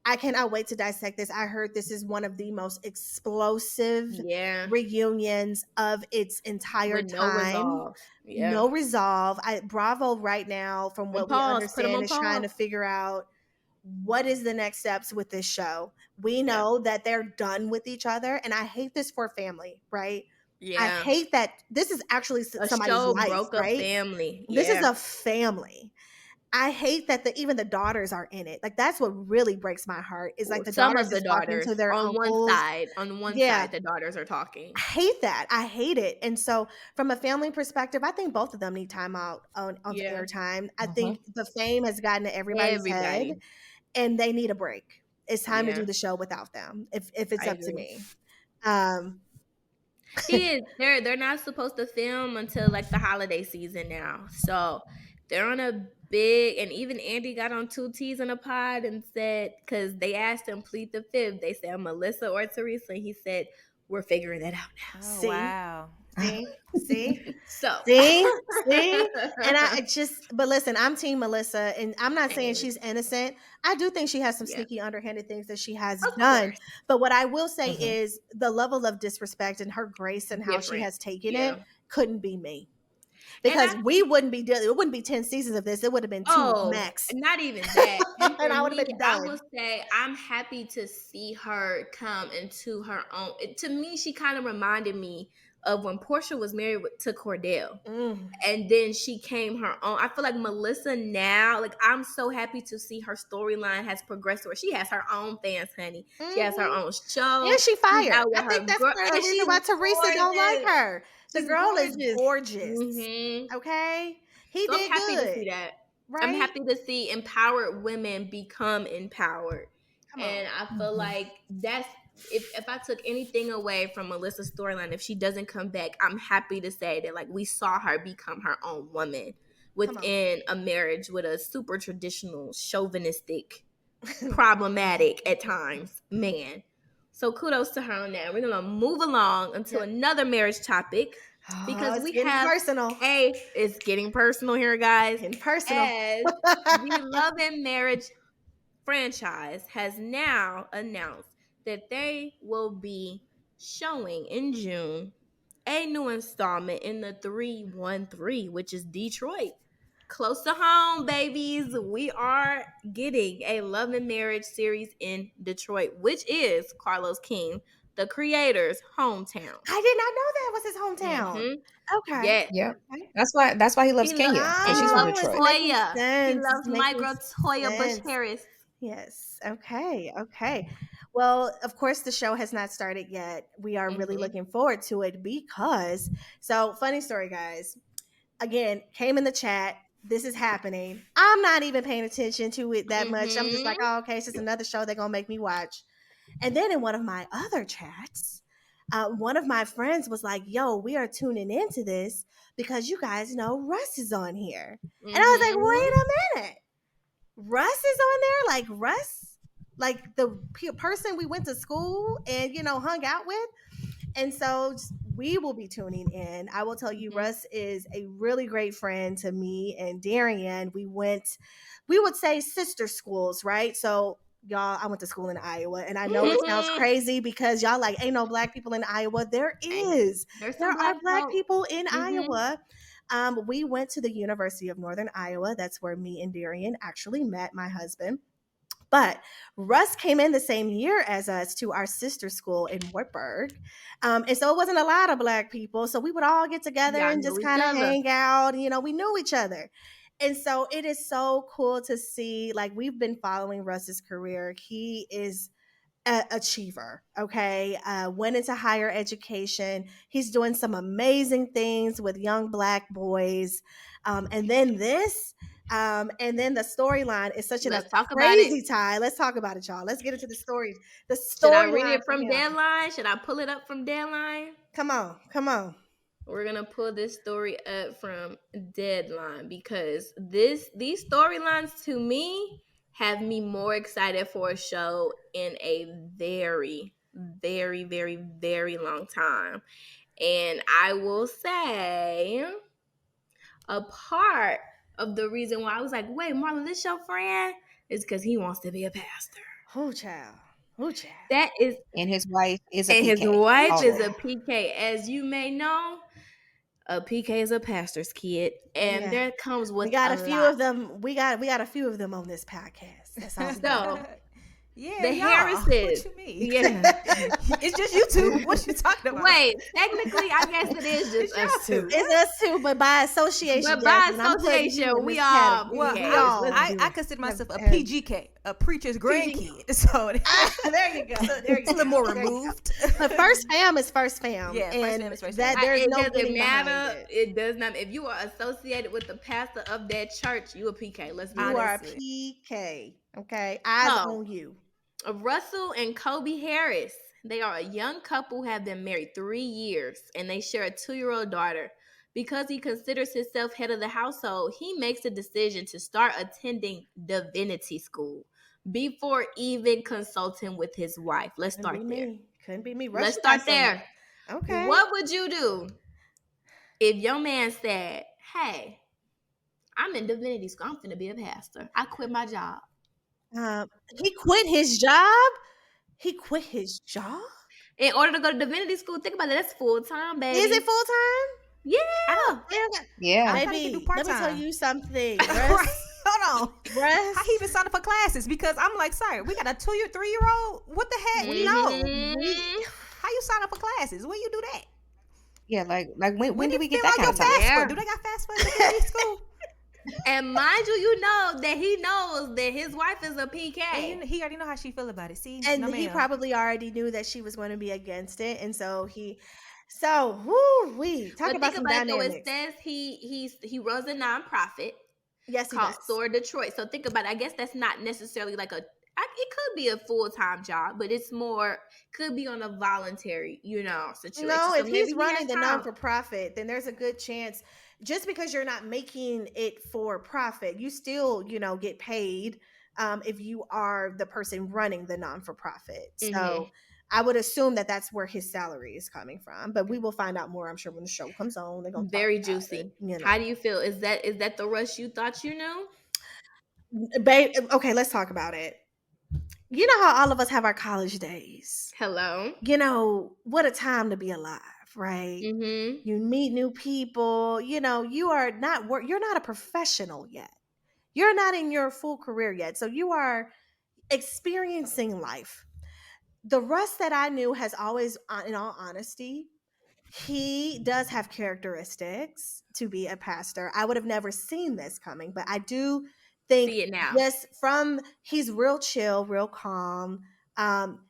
I cannot wait to dissect this. I heard this is one of the most explosive Yeah. reunions of its entire With no time. resolve. Yeah. No resolve. Bravo right now, from And what we pause. Put them understand, on is trying to pause. figure out what is the next steps with this show. We Yeah. know that they're done with each other, and I hate this for family, right? I Yeah. hate that this is actually A somebody's show life, broke a right? family. This is Yeah. a family. I hate that even the daughters are in it. Like, that's what really breaks my heart, is like the Some daughters of the is talking daughters to their on one uncles. side. On one Yeah. side, the daughters are talking. I hate that. I hate it. And so, from a family perspective, I think both of them need time out of Yeah. airtime. I think the fame has gotten to everybody's head, Everybody. and they need a break. It's time to Yeah. do the show without them, if it's I up to agree. me. Um, They're not supposed to film until like the holiday season now. So they're on a big, and even Andy got on two T's in a pod and said, because they asked him plead the fifth, they said Melissa or Teresa, and he said, we're figuring that out now. oh See? wow. see, So see, and I just, but listen, I'm team Melissa, and I'm not saying And- she's innocent. I do think she has some Yeah. sneaky, underhanded things that she has Of done. course. But what I will say is the level of disrespect and her grace and how she Different. has taken Yeah. it couldn't be me. Because we wouldn't be dealing, it wouldn't be 10 seasons of this. It would have been 2 max. Not even that. And for And I would have me, been I done. will say I'm happy to see her come into her own. To me, she kind of reminded me of when Portia was married to Cordell. And then she came her own. I feel like Melissa now, like, I'm so happy to see her storyline has progressed where she has her own fans, honey. She has her own show. And she fired. out with I think her that's girl, part of the and reason she's why Teresa don't like gorgeous. her. The She's girl is gorgeous. gorgeous. Mhm. Okay? He So I'm did happy good. to see that. Right? I'm happy to see empowered women become empowered. Come on. And I feel like that's, if I took anything away from Melissa's storyline, if she doesn't come back, I'm happy to say that, like, we saw her become her own woman within a marriage with a super traditional, chauvinistic, problematic at times man. So kudos to her on that. We're gonna move along into another marriage topic, because it's we getting have personal. it's getting personal here, guys. Getting personal. As the Love and Marriage franchise has now announced that they will be showing in June a new installment in the 313, which is Detroit. Close to home, babies. We are getting a Love and Marriage series in Detroit, which is Carlos King, the creator's hometown. I did not know that was his hometown. Okay. Yeah. Yeah. That's why he loves He Kenya. loves- And he she's from loves Detroit. Toya. He Sense. loves It's making Micro Toya Bush sense. Harris. Yes. Okay. Okay. Well, of course, the show has not started yet. We are really looking forward to it because, so funny story, guys. Again, came in the chat. This is happening. I'm not even paying attention to it that much. I'm just like, oh, okay, it's just another show they're going to make me watch. And then in one of my other chats, one of my friends was like, yo, we are tuning into this because you guys know Russ is on here. And I was like, wait a minute. Russ is on there? Like Russ? Like the person we went to school and, hung out with? And so we will be tuning in. I will tell you, Russ is a really great friend to me and Darian. We would say sister schools, right? So y'all, I went to school in Iowa, and I know it sounds crazy because y'all like, ain't no black people in Iowa. There is. There are black people in Iowa. We went to the University of Northern Iowa. That's where me and Darian actually met, my husband. But Russ came in the same year as us to our sister school in Wartburg. And so it wasn't a lot of black people. So we would all get together and just kind of hang out. We knew each other. And so it is so cool to see, like, we've been following Russ's career. He is an achiever, okay? Went into higher education. He's doing some amazing things with young black boys. And then this. And then the storyline is such a crazy tie. Let's talk about it, y'all. Let's get into the story. The storyline. Should I read it from Deadline? Should I pull it up from Deadline? Come on. We're gonna pull this story up from Deadline because these storylines to me have me more excited for a show in a very, very, very, very long time. And I will say a part of the reason why I was like, wait, Marlon, this your friend? Is because he wants to be a pastor. Oh, child. Oh, child. That is, And his wife is a and his PK. wife already. is a PK. As you may know, a PK is a pastor's kid, and Yeah. that comes with We got a few lot. of them. We got a few of them on this podcast. That's all. So yeah, the y'all. Harrises. What you mean? Yeah. It's just you two. What you talking about? Wait, technically, I guess it is just It's y'all us two. two. It's us too, but by association, But by Jasmine, I'm putting you association, in we this all category. Well, PKs. We all Let's I consider myself a have- PGK, a preacher's grandkid. So there you go. There you it's a little go. more There you go. removed. But first fam is first fam. Yeah, first and fam is first that fam. there's it no doesn't getting behind matter. it. It does not. If you are associated with the pastor of that church, you a PK. Let's be You are a Honestly. PK. Okay, eyes Oh. on you. Russell and Kobe Harris. They are a young couple who have been married 3 years, and they share a 2-year-old daughter. Because he considers himself head of the household, he makes a decision to start attending divinity school before even consulting with his wife. Let's Couldn't start be there. me. Couldn't be me. Let's Russell got start there. Okay. What would you do if your man said, hey, I'm in divinity school. I'm finna be a pastor. I quit my job. He quit his job. He quit his job. In order to go to divinity school, think about it. That's full time, baby. Is it full time? Yeah. Yeah. I kinda can Baby, do let me tell part-time. you something. Right. Russ, Hold on. Russ, How he even signed up for classes? Because I'm like, sir, we got a 2 or 3-year-old. What the heck? Mhm. How you sign up for classes? When you do that? Yeah, like when do we get fill that out kind your of time? FAFSA? Yeah. Do they got FAFSA in divinity school? And mind you, you know that he knows that his wife is a PK. And he already know how she feel about it. See, and no, he ma'am. probably already knew that she was going to be against it, and so whoo, we talk But about think some about it though. dynamics. It says he runs a nonprofit Yes, he called does. Soar Detroit. So think about it. I guess that's not necessarily like it could be a full-time job, but it's more could be on a voluntary, situation. No, So if maybe he's he running has the time. non-for-profit, then there's a good chance. Just because you're not making it for profit, you still, get paid if you are the person running the non-for-profit. So Mhm. I would assume that that's where his salary is coming from. But we will find out more, I'm sure, when the show comes on. They're gonna talk Very about juicy. it, How do you feel? Is that the Russ you thought you knew? Okay, let's talk about it. You know how all of us have our college days. Hello. What a time to be alive, right? Mm-hmm. You meet new people. You're not a professional yet. You're not in your full career yet. So you are experiencing life. The Russ that I knew has always, in all honesty, he does have characteristics to be a pastor. I would have never seen this coming, but I do think See it now. just he's real chill, real calm.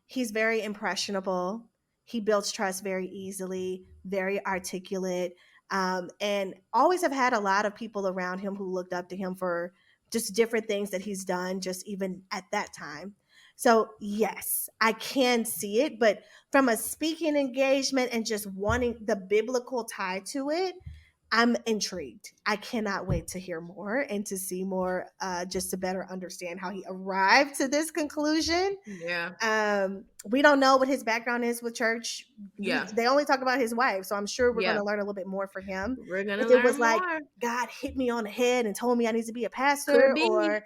He's very impressionable. He builds trust very easily, very articulate, and always have had a lot of people around him who looked up to him for just different things that he's done, just even at that time. So yes, I can see it, but from a speaking engagement and just wanting the biblical tie to it, I'm intrigued. I cannot wait to hear more and to see more, just to better understand how he arrived to this conclusion. Yeah. We don't know what his background is with church. Yeah. They only talk about his wife, so I'm sure we're Yeah. going to learn a little bit more for him. We're gonna If learn it was like more. God hit me on the head and told me I need to be a pastor, Could be. or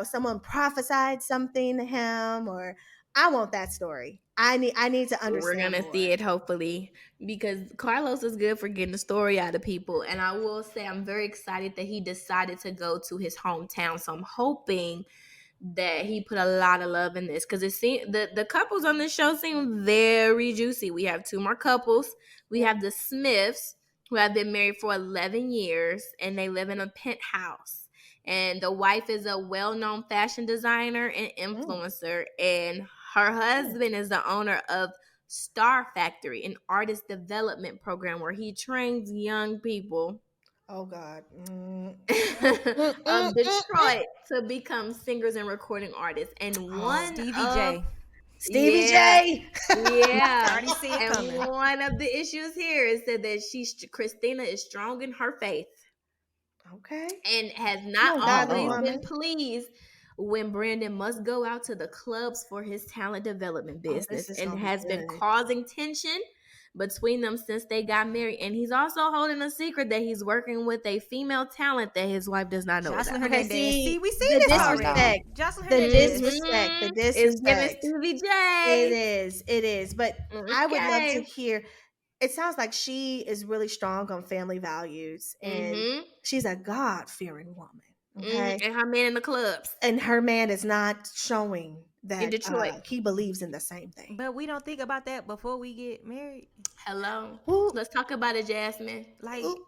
someone prophesied something to him, or I want that story. I need to understand. We're gonna more. see it hopefully, because Carlos is good for getting the story out of people. And I will say I'm very excited that he decided to go to his hometown. So I'm hoping that he put a lot of love in this, because it seems the couples on this show seem very juicy. We have 2 more couples. We have the Smiths, who have been married for 11 years, and they live in a penthouse. And the wife is a well-known fashion designer and influencer, and her husband is the owner of Star Factory, an artist development program where he trains young people Oh God. of Detroit to become singers and recording artists. And Stevie J. Stevie Yeah. J. Yeah. Already see it And coming. one of the issues here is that Christina is strong in her faith Okay. and has not Oh, godly always woman. been pleased when Brandon must go out to the clubs for his talent development business and gonna be has been good. causing tension between them since they got married. And he's also holding a secret that he's working with a female talent that his wife does not know Jocelyn about. Hernandez. See, we see the this disrespect. already. Jocelyn The Hernandez. disrespect. The It's giving disrespect. Stevie J. It is. But I would love to Okay. hear. It sounds like she is really strong on family values, and she's a God-fearing woman. Okay, And her man in the clubs. and her man is not showing that In Detroit. he believes in the same thing. But we don't think about that before we get married. Hello. Ooh. Let's talk about it, Jasmine. Like, Ooh,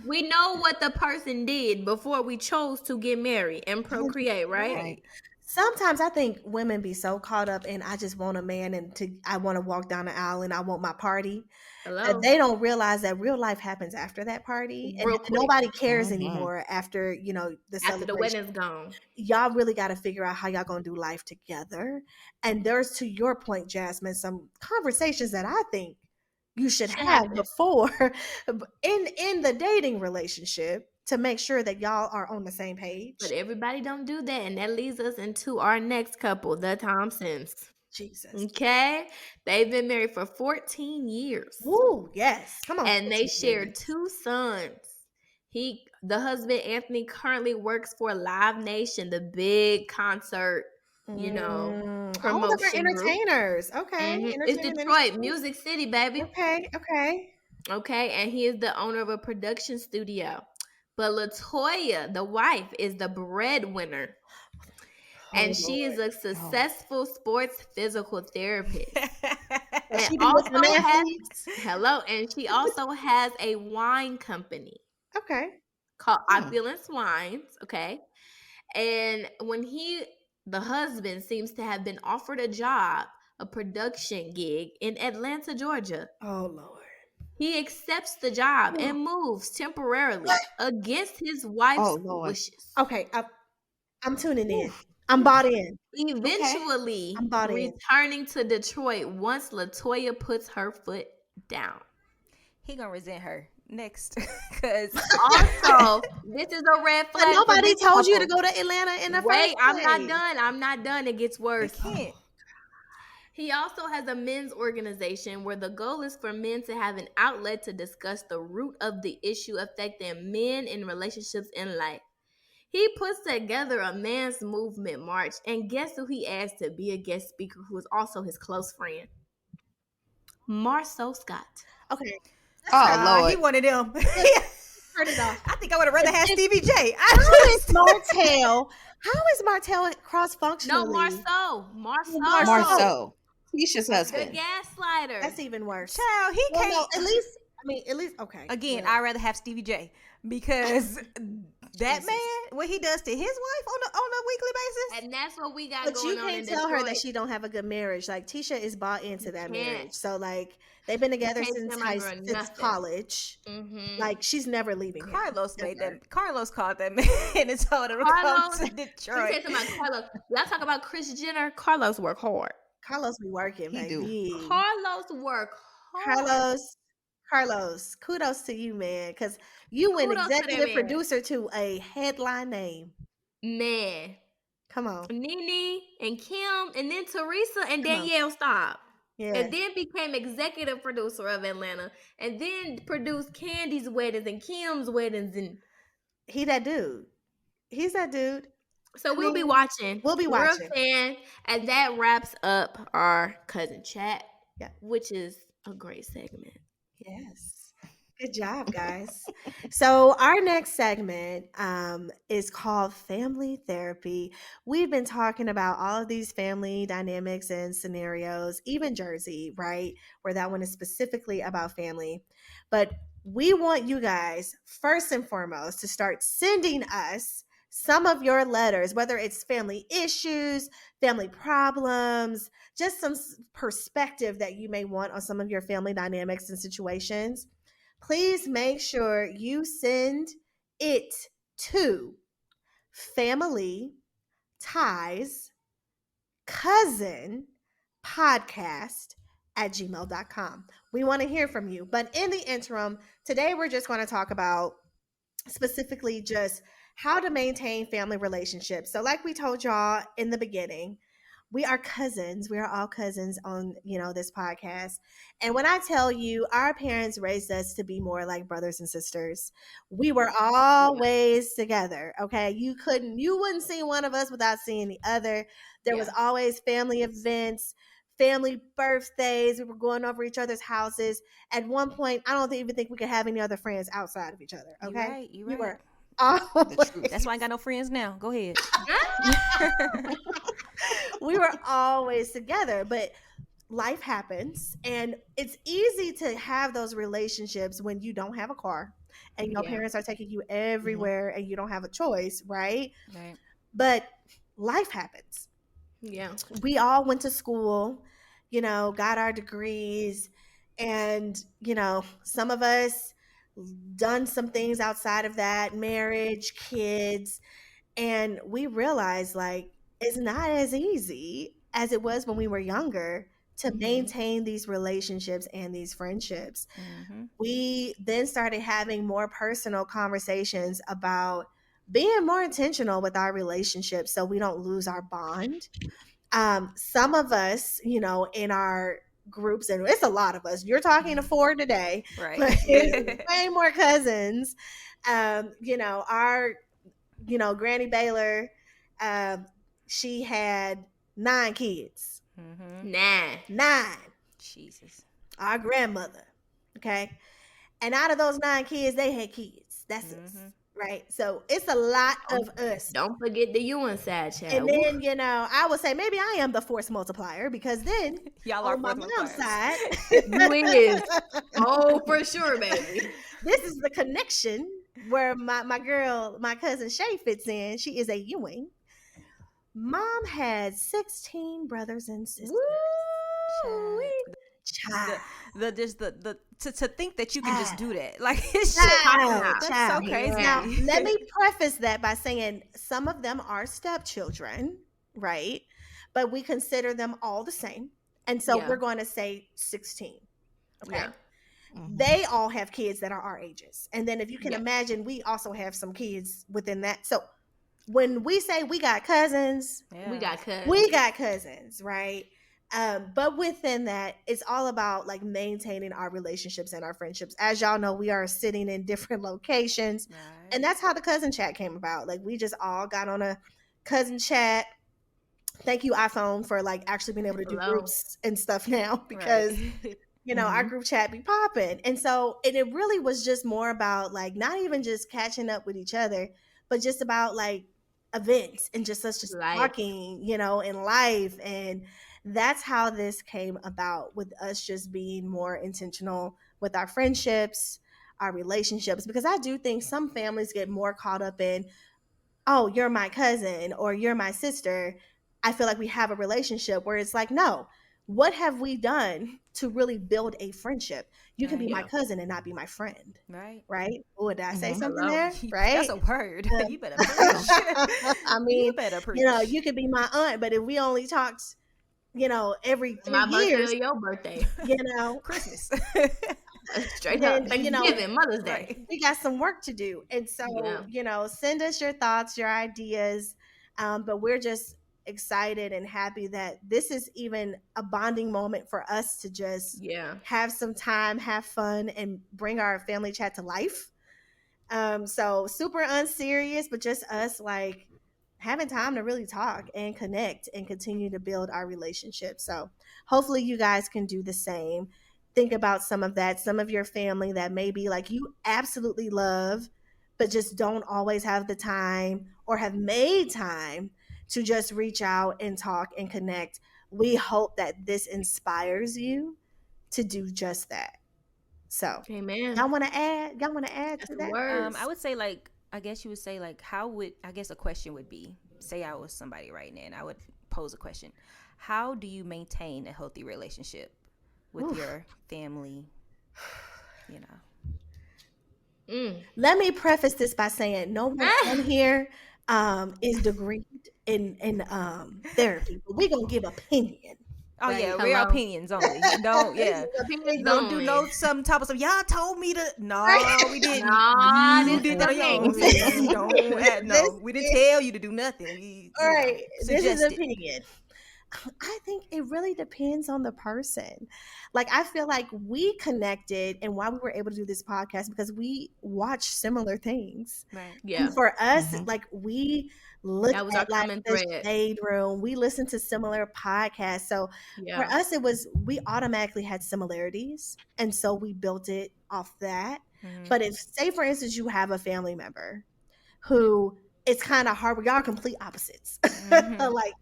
we know what the person did before we chose to get married and procreate, right? right. Sometimes I think women be so caught up in I just want a man and I want to walk down the aisle and I want my party. Hello. They don't realize that real life happens after that party, and Real quick. nobody cares anymore after the After celebration. the wedding's gone. Y'all really got to figure out how y'all gonna do life together. And there's, to your point, Jasmine, some conversations that I think you should have before in the dating relationship to make sure that y'all are on the same page. But everybody don't do that, and that leads us into our next couple, the Thompsons. Jesus. Okay, they've been married for 14 years. Ooh, yes. Come on. And they shared 2 sons. The husband Anthony currently works for Live Nation, the big concert, promotion group. Entertainers. Okay. It's Detroit, Music City, baby. Okay. And he is the owner of a production studio. But LaToya, the wife, is the breadwinner. And she is a successful sports physical therapist. And she also has a wine company. Okay. Called Opulence Wines. Okay. And when the husband seems to have been offered a production gig in Atlanta, Georgia. Oh, Lord. He accepts the job and moves temporarily against his wife's wishes. Okay, I'm tuning in. I'm bought in. Eventually, returning to Detroit once LaToya puts her foot down. He gonna resent her next, because also this is a red flag. But nobody told you to go to Atlanta in the first place. I'm not done. It gets worse. It can't. He also has a men's organization where the goal is for men to have an outlet to discuss the root of the issue affecting men in relationships in life. He puts together a man's movement march, and guess who he asked to be a guest speaker, who is also his close friend? Marceau Scott. Okay. Lord. He wanted them. Turn it off. I think I would have rather had Stevie J. How is Martell cross-functional? No, Marceau. Keisha's husband. The gaslighter. That's even worse. Child, he can't. No, at least, okay. Again, I'd rather have Stevie J, because that man, what he does to his wife on a weekly basis. And that's what we got but going on. But you can't tell her that she don't have a good marriage. Like, Tisha is bought into that marriage. So, like, they've been together since college. Mm-hmm. Like, she's never leaving Carlos called that man and told him to come to Detroit. Y'all talk about Kris Jenner. Carlos work hard. Carlos be working, baby. Carlos work hard. Carlos, kudos to you, man, because you went executive producer to a headline name. Man. Come on. Nene and Kim, and then Teresa and Danielle Staub. Yeah. And then became executive producer of Atlanta, and then produced Candy's weddings and Kim's weddings. And he's that dude. So we'll be watching. We're a fan. And that wraps up our cousin chat, which is a great segment. Yes. Good job, guys. So our next segment is called Family Therapy. We've been talking about all of these family dynamics and scenarios, even Jersey, right? Where that one is specifically about family. But we want you guys, first and foremost, to start sending us some of your letters, whether it's family issues, family problems, just some perspective that you may want on some of your family dynamics and situations. Please make sure you send it to Family Ties Cousin Podcast at gmail.com. We want to hear from you. But in the interim, today we're just going to talk about specifically just how to maintain family relationships. So like we told y'all in the beginning, we are cousins. We are all cousins on, this podcast. And when I tell you, our parents raised us to be more like brothers and sisters. We were always together. Okay. You wouldn't see one of us without seeing the other. There was always family events, family birthdays. We were going over each other's houses. At one point, I don't even think we could have any other friends outside of each other. Okay. You We right. were That's why I ain't got no friends now. Go ahead. we were always together, but life happens, and it's easy to have those relationships when you don't have a car and your parents are taking you everywhere and you don't have a choice, right? Right. But life happens. Yeah. We all went to school, got our degrees, and some of us done some things outside of that, marriage, kids, and we realized like it's not as easy as it was when we were younger to maintain these relationships and these friendships. We then started having more personal conversations about being more intentional with our relationships so we don't lose our bond. Some of us, in our groups, and it's a lot of us, you're talking to 4 today, Right. but it's way more cousins. Our Granny Baylor, she had 9 kids. Nine. Jesus. Our grandmother. Okay. And out of those 9 kids, they had kids. That's us. Right. So it's a lot of us. Don't forget the Ewan side child. And then, I would say maybe I am the force multiplier, because then Y'all are on my force mom's multipliers. side, You is. Oh, for sure, baby. this is the connection where my girl, my cousin Shay fits in. She is a Ewing. Mom had 16 brothers and sisters. Child. To think that you can just do that, like it's Child. that's so crazy. Now, let me preface that by saying some of them are stepchildren, right? But we consider them all the same. And so we're going to say 16. Okay. Yeah. They all have kids that are our ages. And then if you can imagine, we also have some kids within that. So when we say we got cousins, We got cousins. right? But within that, it's all about like maintaining our relationships and our friendships. As y'all know, we are sitting in different locations. Right. And that's how the cousin chat came about. Like we just all got on a cousin chat. Thank you, iPhone, for like actually being able to do groups and stuff now, because our group chat be popping. And so it really was just more about like not even just catching up with each other, but just about like events and just us just talking, in life. And that's how this came about, with us just being more intentional with our friendships, our relationships, because I do think some families get more caught up in, oh, you're my cousin or you're my sister. I feel like we have a relationship, where it's like, no, what have we done to really build a friendship? You can be my cousin and not be my friend. Right. Oh, did I say something there? Right. That's a word. You better preach. I mean, you better preach. you could be my aunt, but if we only talked, every 3 My birthday years, or your birthday. Christmas. Straight up. Thanksgiving, Mother's Day. We got some work to do. And so, send us your thoughts, your ideas. But we're just excited and happy that this is even a bonding moment for us to just have some time, have fun, and bring our family chat to life. So super unserious, but just us like having time to really talk and connect and continue to build our relationship. So hopefully you guys can do the same. Think about some of that, some of your family that maybe like you absolutely love, but just don't always have the time or have made time to just reach out and talk and connect. We hope that this inspires you to do just that. So, amen. Y'all want to add to that? I would say I guess you would say I guess a question would be, say I was somebody right now and I would pose a question. How do you maintain a healthy relationship with your family? Let me preface this by saying no one on here is degreed in therapy, but we're gonna give opinion. Oh yeah, Right. rare Hello. opinions only. Don't Opinions don't do only. no some type of stuff. Y'all told me to. Right. No, we didn't. Nah, You this did is that on your own. opinion. Don't This no. We didn't is tell you to do nothing. We all right. This is suggested. opinion. I think it really depends on the person. Like, I feel like we connected and why we were able to do this podcast because we watch similar things. Right. And Yeah, for us, Mhm. like, we look that was our at like common the thread. Shade Room, we listen to similar podcasts. So for Yeah. us, it was we automatically had similarities. And so we built it off that. Mhm. But if, say, for instance, you have a family member who it's kind of hard, y'all are complete opposites. Mhm. Like,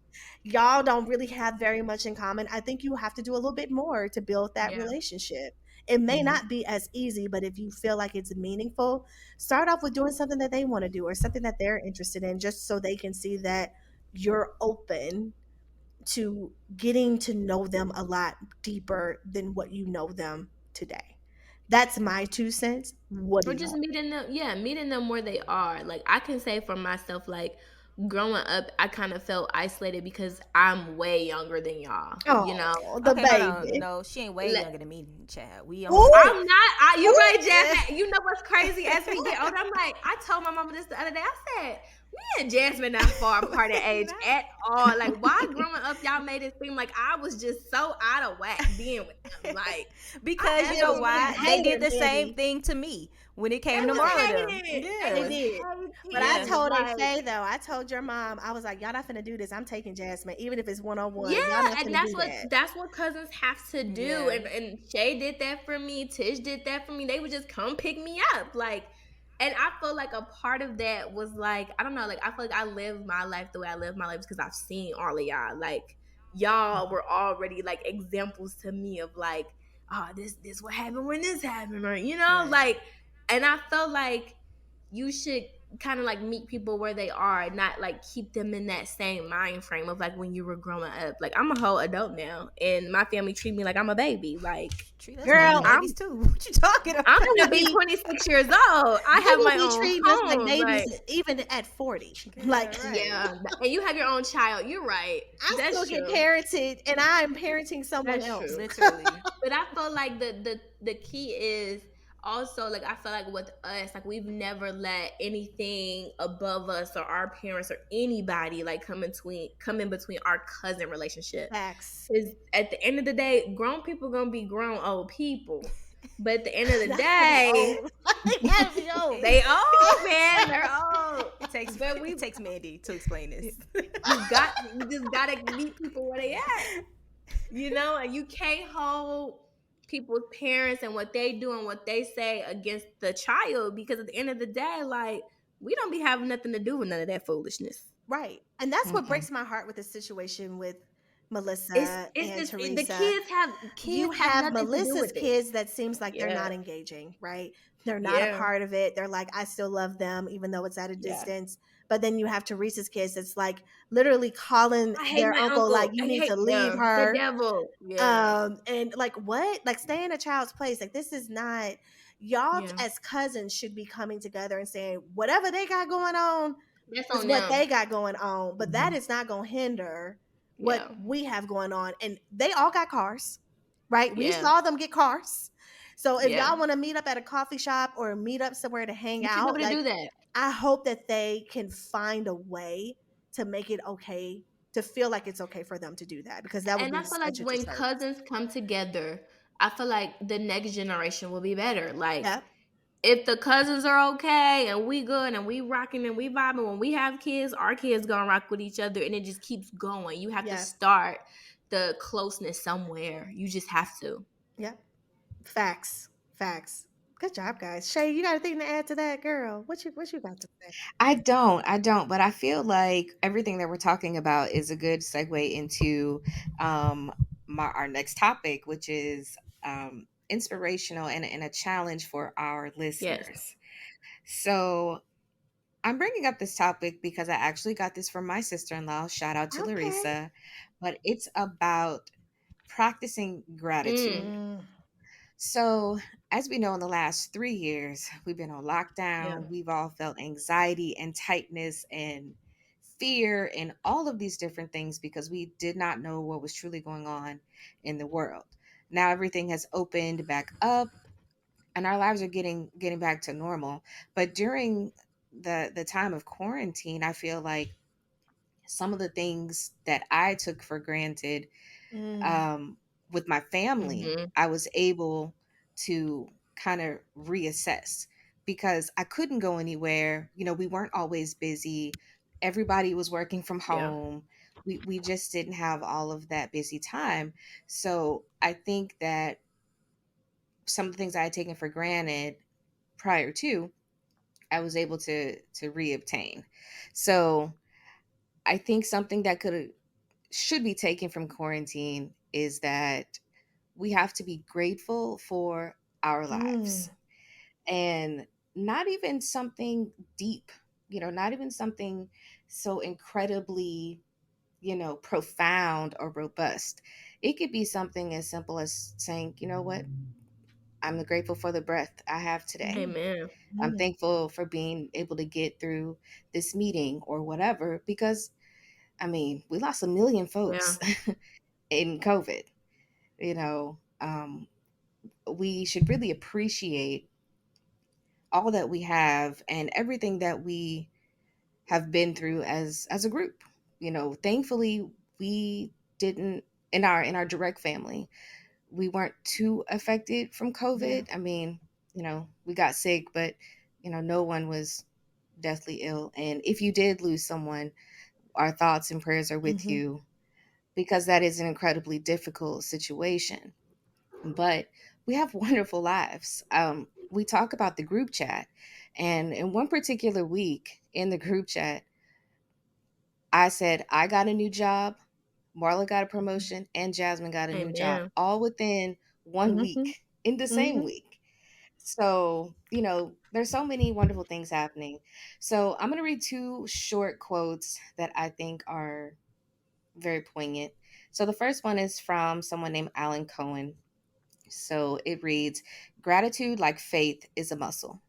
y'all don't really have very much in common. I think you have to do a little bit more to build that Yeah. relationship. It may Mhm. not be as easy, but if you feel like it's meaningful, start off with doing something that they want to do or something that they're interested in, just so they can see that you're open to getting to know them a lot deeper than what you know them today. That's my 2 cents. What do Or you just all meeting them where they are. Like I can say for myself, like growing up, I kind of felt isolated because I'm way younger than y'all. think? You know, Oh, the Okay, hold on. baby. No, she ain't way Like, younger than me, child. We Ooh, almost. I'm not. You ooh. right, Jasmine. You know what's crazy? As we get older, I'm like, I told my mama this the other day. I said, me and Jasmine not far apart in age at all. Like, why growing up, y'all made it seem like I was just so out of whack being with them. Like, Because you I know absolutely why? They did Hating, the same Mandy. thing to me when it they came to was Marla. hating. They They Yeah. was did. But I Yeah. hating. told Like, Shay though, I told your mom, I was like, y'all not finna do this. I'm taking Jasmine, even if it's 101. yeah, Y'all not and finna do that. that's what cousins have to do. Yeah. And Shay did that for me. Tish did that for me. They would just come pick me up. Like, and I feel like a part of that was like, I don't know, like I feel like I live my life the way I live my life because I've seen all of y'all. Like y'all were already like examples to me of like, oh, this what happened when this happened, or you know, Right. like, and I felt like you should kind of like meet people where they are, not like keep them in that same mind frame of like when you were growing up. Like I'm a whole adult now, and my family treat me like I'm a baby. Like Treat us like we Girl, babies too. What you talking I'm about? gonna be be 26 years old. I have people my be own treating us like home. babies Like, even at 40. Yeah, Like, right. yeah, and you have your own child. You're right. I still That's get true. parented and I'm parenting someone That's else. true. Literally. But I feel like the key is also like I feel like with us, like we've never let anything above us or our parents or anybody like come in between our cousin relationship. Facts. Because at the end of the day, grown people gonna be grown old people. But at the end of the Not gonna be day, old. They gotta be old. they old, man. They're old. But It takes Mandy to explain this. you just gotta meet people where they at. You know, and you can't hold people's parents and what they do and what they say against the child because at the end of the day, like we don't be having nothing to do with none of that foolishness. Right. And that's what Mm-mm. breaks my heart with the situation with It's Melissa it's and just the Teresa. You kids have have nothing to do Melissa's with it. kids that seems like they're Yeah, not engaging, right? They're not a yeah, part of it. They're like, I still love them, even though it's at a yeah. distance. But then you have Teresa's kids that's like literally calling I hate their my uncle, like, uncle. you I need hate to leave the her. devil. Yeah, And like, what? Like, stay in a child's place. Like, this is not, y'all yeah. as cousins should be coming together and saying, whatever they got going on, That's is on what them. they got going on, but that Mhm. is not going to hinder what Yeah, we have going on. And they all got cars, right? We yeah, saw them get cars. So if yeah. y'all want to meet up at a coffee shop or meet up somewhere to hang You should be out, able to like, do that. I hope that they can find a way to make it okay, to feel like it's okay for them to do that, because that would And be I feel like such a when disservice. cousins come together, I feel like the next generation will be better. Like Yeah. if the cousins are okay and we good and we rocking and we vibing, when we have kids, our kids gonna rock with each other and it just keeps going. You have to Yeah. start the closeness somewhere. You just have to. Yeah. Facts. Facts. Good job, guys. Shay, you got anything to add to that, girl? What you got to say? I don't, but I feel like everything that we're talking about is a good segue into um, our next topic, which is inspirational and a challenge for our Yes. listeners. So I'm bringing up this topic because I actually got this from my sister in law. Shout out to Okay. Larissa. But it's about practicing Mm, gratitude. Mm, So, as we know, in the last 3 years, we've been on yeah. lockdown. We've all felt anxiety and tightness and fear and all of these different things because we did not know what was truly going on in the world. Now everything has opened back up and our lives are getting back to normal. But during the time of quarantine, I feel like some of the things that I took for granted, Mm. um, with my family, Mm-hmm. I was able to kind of reassess because I couldn't go anywhere. You know, we weren't always busy. Everybody was working from Yeah. home. We just didn't have all of that busy time. So I think that some of the things I had taken for granted prior to, I was able to reobtain. So I think something that could should be taken from quarantine is that we have to be grateful for our Mm. lives, and not even something deep, not even something so incredibly, profound or robust. It could be something as simple as saying, you know what, I'm grateful for the breath I have today. Mm. Amen. I'm Mm. thankful for being able to get through this meeting or whatever, because I mean, we lost a million Yeah. folks in COVID. You know, we should really appreciate all that we have and everything that we have been through as a group. Thankfully, we didn't in our direct family. We weren't too affected from Yeah. COVID. I mean, we got sick, but no one was deathly ill. And if you did lose someone, our thoughts and prayers are with Mm-hmm. you because that is an incredibly difficult situation. But we have wonderful lives. We talk about the group chat, and in one particular week in the group chat, I said I got a new job, Marla got a promotion, and Jasmine got a new job, Amen. all within one Mm-hmm. week, in the same Mm-hmm. week. So, there's so many wonderful things happening. So, I'm going to read two short quotes that I think are very poignant. So, the first one is from someone named Alan Cohen. So, it reads, gratitude, like faith, is a muscle.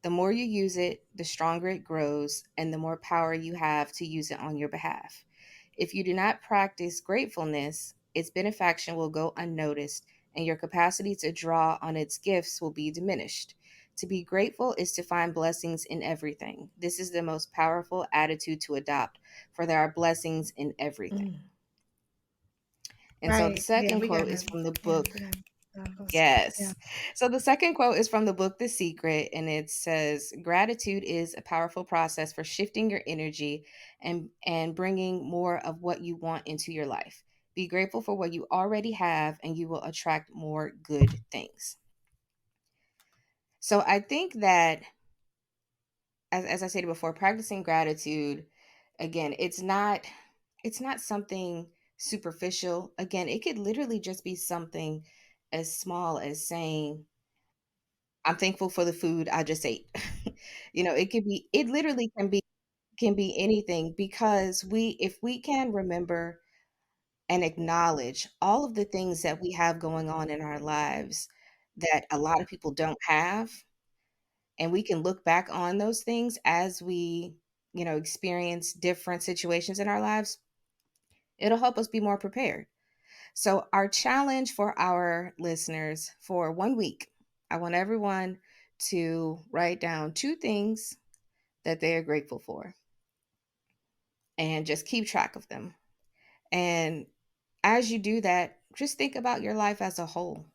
The more you use it, the stronger it grows, and the more power you have to use it on your behalf. If you do not practice gratefulness, its benefaction will go unnoticed, and your capacity to draw on its gifts will be diminished. To be grateful is to find blessings in everything. This is the most powerful attitude to adopt, for there are blessings in everything. Mm. And so the Right. Yeah, second we quote gotta. is from the Yeah, book. we gotta. Yeah. Yes. So the second quote is from the book The Secret, and it says, "Gratitude is a powerful process for shifting your energy and bringing more of what you want into your life. Be grateful for what you already have, and you will attract more good things." So I think that, as I stated before, practicing gratitude, again, it's not something superficial. Again, it could literally just be something as small as saying, I'm thankful for the food I just ate. It literally can be anything, because if we can remember and acknowledge all of the things that we have going on in our lives that a lot of people don't have, and we can look back on those things as we, experience different situations in our lives, it'll help us be more prepared. So, our challenge for our listeners for 1 week, I want everyone to write down two things that they are grateful for and just keep track of them. And as you do that, just think about your life as a whole.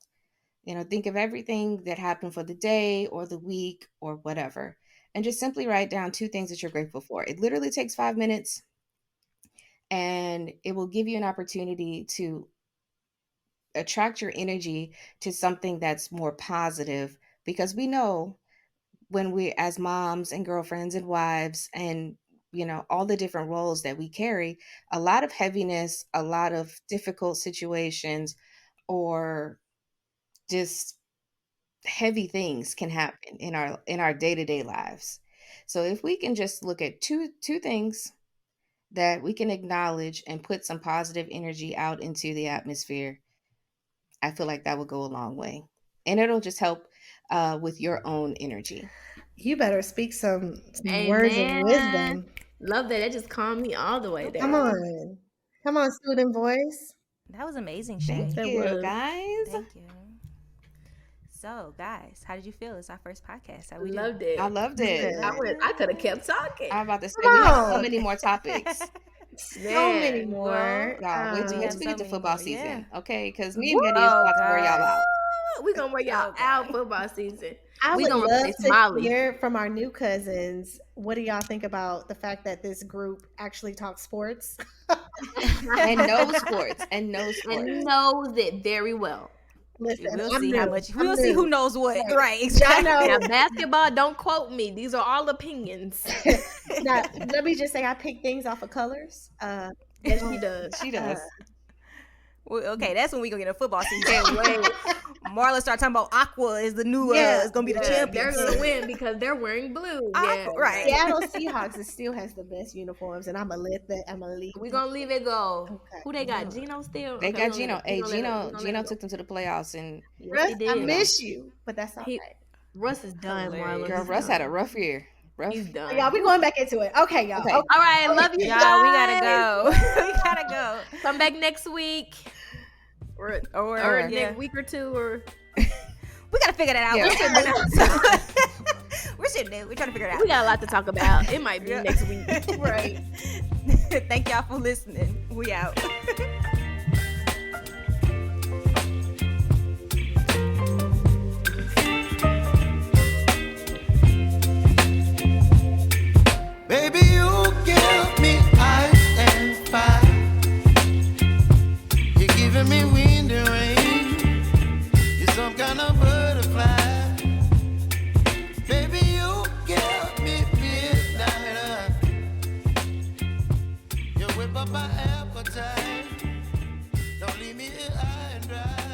Think of everything that happened for the day or the week or whatever. And just simply write down two things that you're grateful for. It literally takes 5 minutes, and it will give you an opportunity to attract your energy to something that's more positive, because we know when we, as moms and girlfriends and wives, and all the different roles that we carry, a lot of heaviness, a lot of difficult situations, or just heavy things can happen in our day-to-day lives. So if we can just look at two things that we can acknowledge and put some positive energy out into the atmosphere, I feel like that would go a long way. And it'll just help with your own energy. You better speak some words of Amen. wisdom. Love that. That just calmed me all the way Come down. on. Come on, student voice. That was amazing, Shay. Thank you, guys. Thank you. So, guys, how did you feel? It's our first podcast. How we Loved it. I loved it. I could have kept talking. I'm about to say we have so many more topics. So many more. Y'all, wait till we we have so get to many football more, season, yeah. okay? Because me and Mandy is about to wear y'all out. We're going to wear y'all out football season. I We would gonna love replace to Molly. hear from our new cousins. What do y'all think about the fact that this group actually talks sports? And no sports. And knows it very well. Listen, We'll I'm see new. how much. I'm We'll see new. who knows what. Right. Y'all Exactly. know. Now, basketball, don't quote me. These are all opinions. Now, let me just say, I pick things off of colors. Yes, she does. She does. Well, okay, that's when we gonna get a football season. Can't wait. Marlon start talking about Aqua is the new. Yeah. Is gonna be the Yeah, champion. they're gonna win because they're wearing blue. Yeah, Aqua, right. Seattle Seahawks still has the best uniforms, and I'm gonna let that. I'm gonna leave. We're gonna leave it go. Okay. Who they got? Gino still? They Okay, got we Gino. gonna Hey, let it- we gonna let Gino it go. took them to the playoffs, and Russ, he did. I miss you, but that's all He- right. Russ is done, Hilarious. Marlon. girl, He's Russ done. had a rough year. Rough. He's done. Y'all, we going back into it. Okay, y'all. Okay. All right, love you Y'all, guys. we gotta go. We gotta go. Come back next week. Or Or, yeah. next week or two, or We gotta figure that out. Yeah. We're sitting there. We're trying to figure it out. we got a lot to talk about. It might be Yeah. next week. Right. Thank y'all for listening. We out. Baby, you give me ice and fire. You're giving me wind and rain. You're some kind of butterfly. Baby, you give me midnight. You whip up my appetite. Don't leave me here high and dry.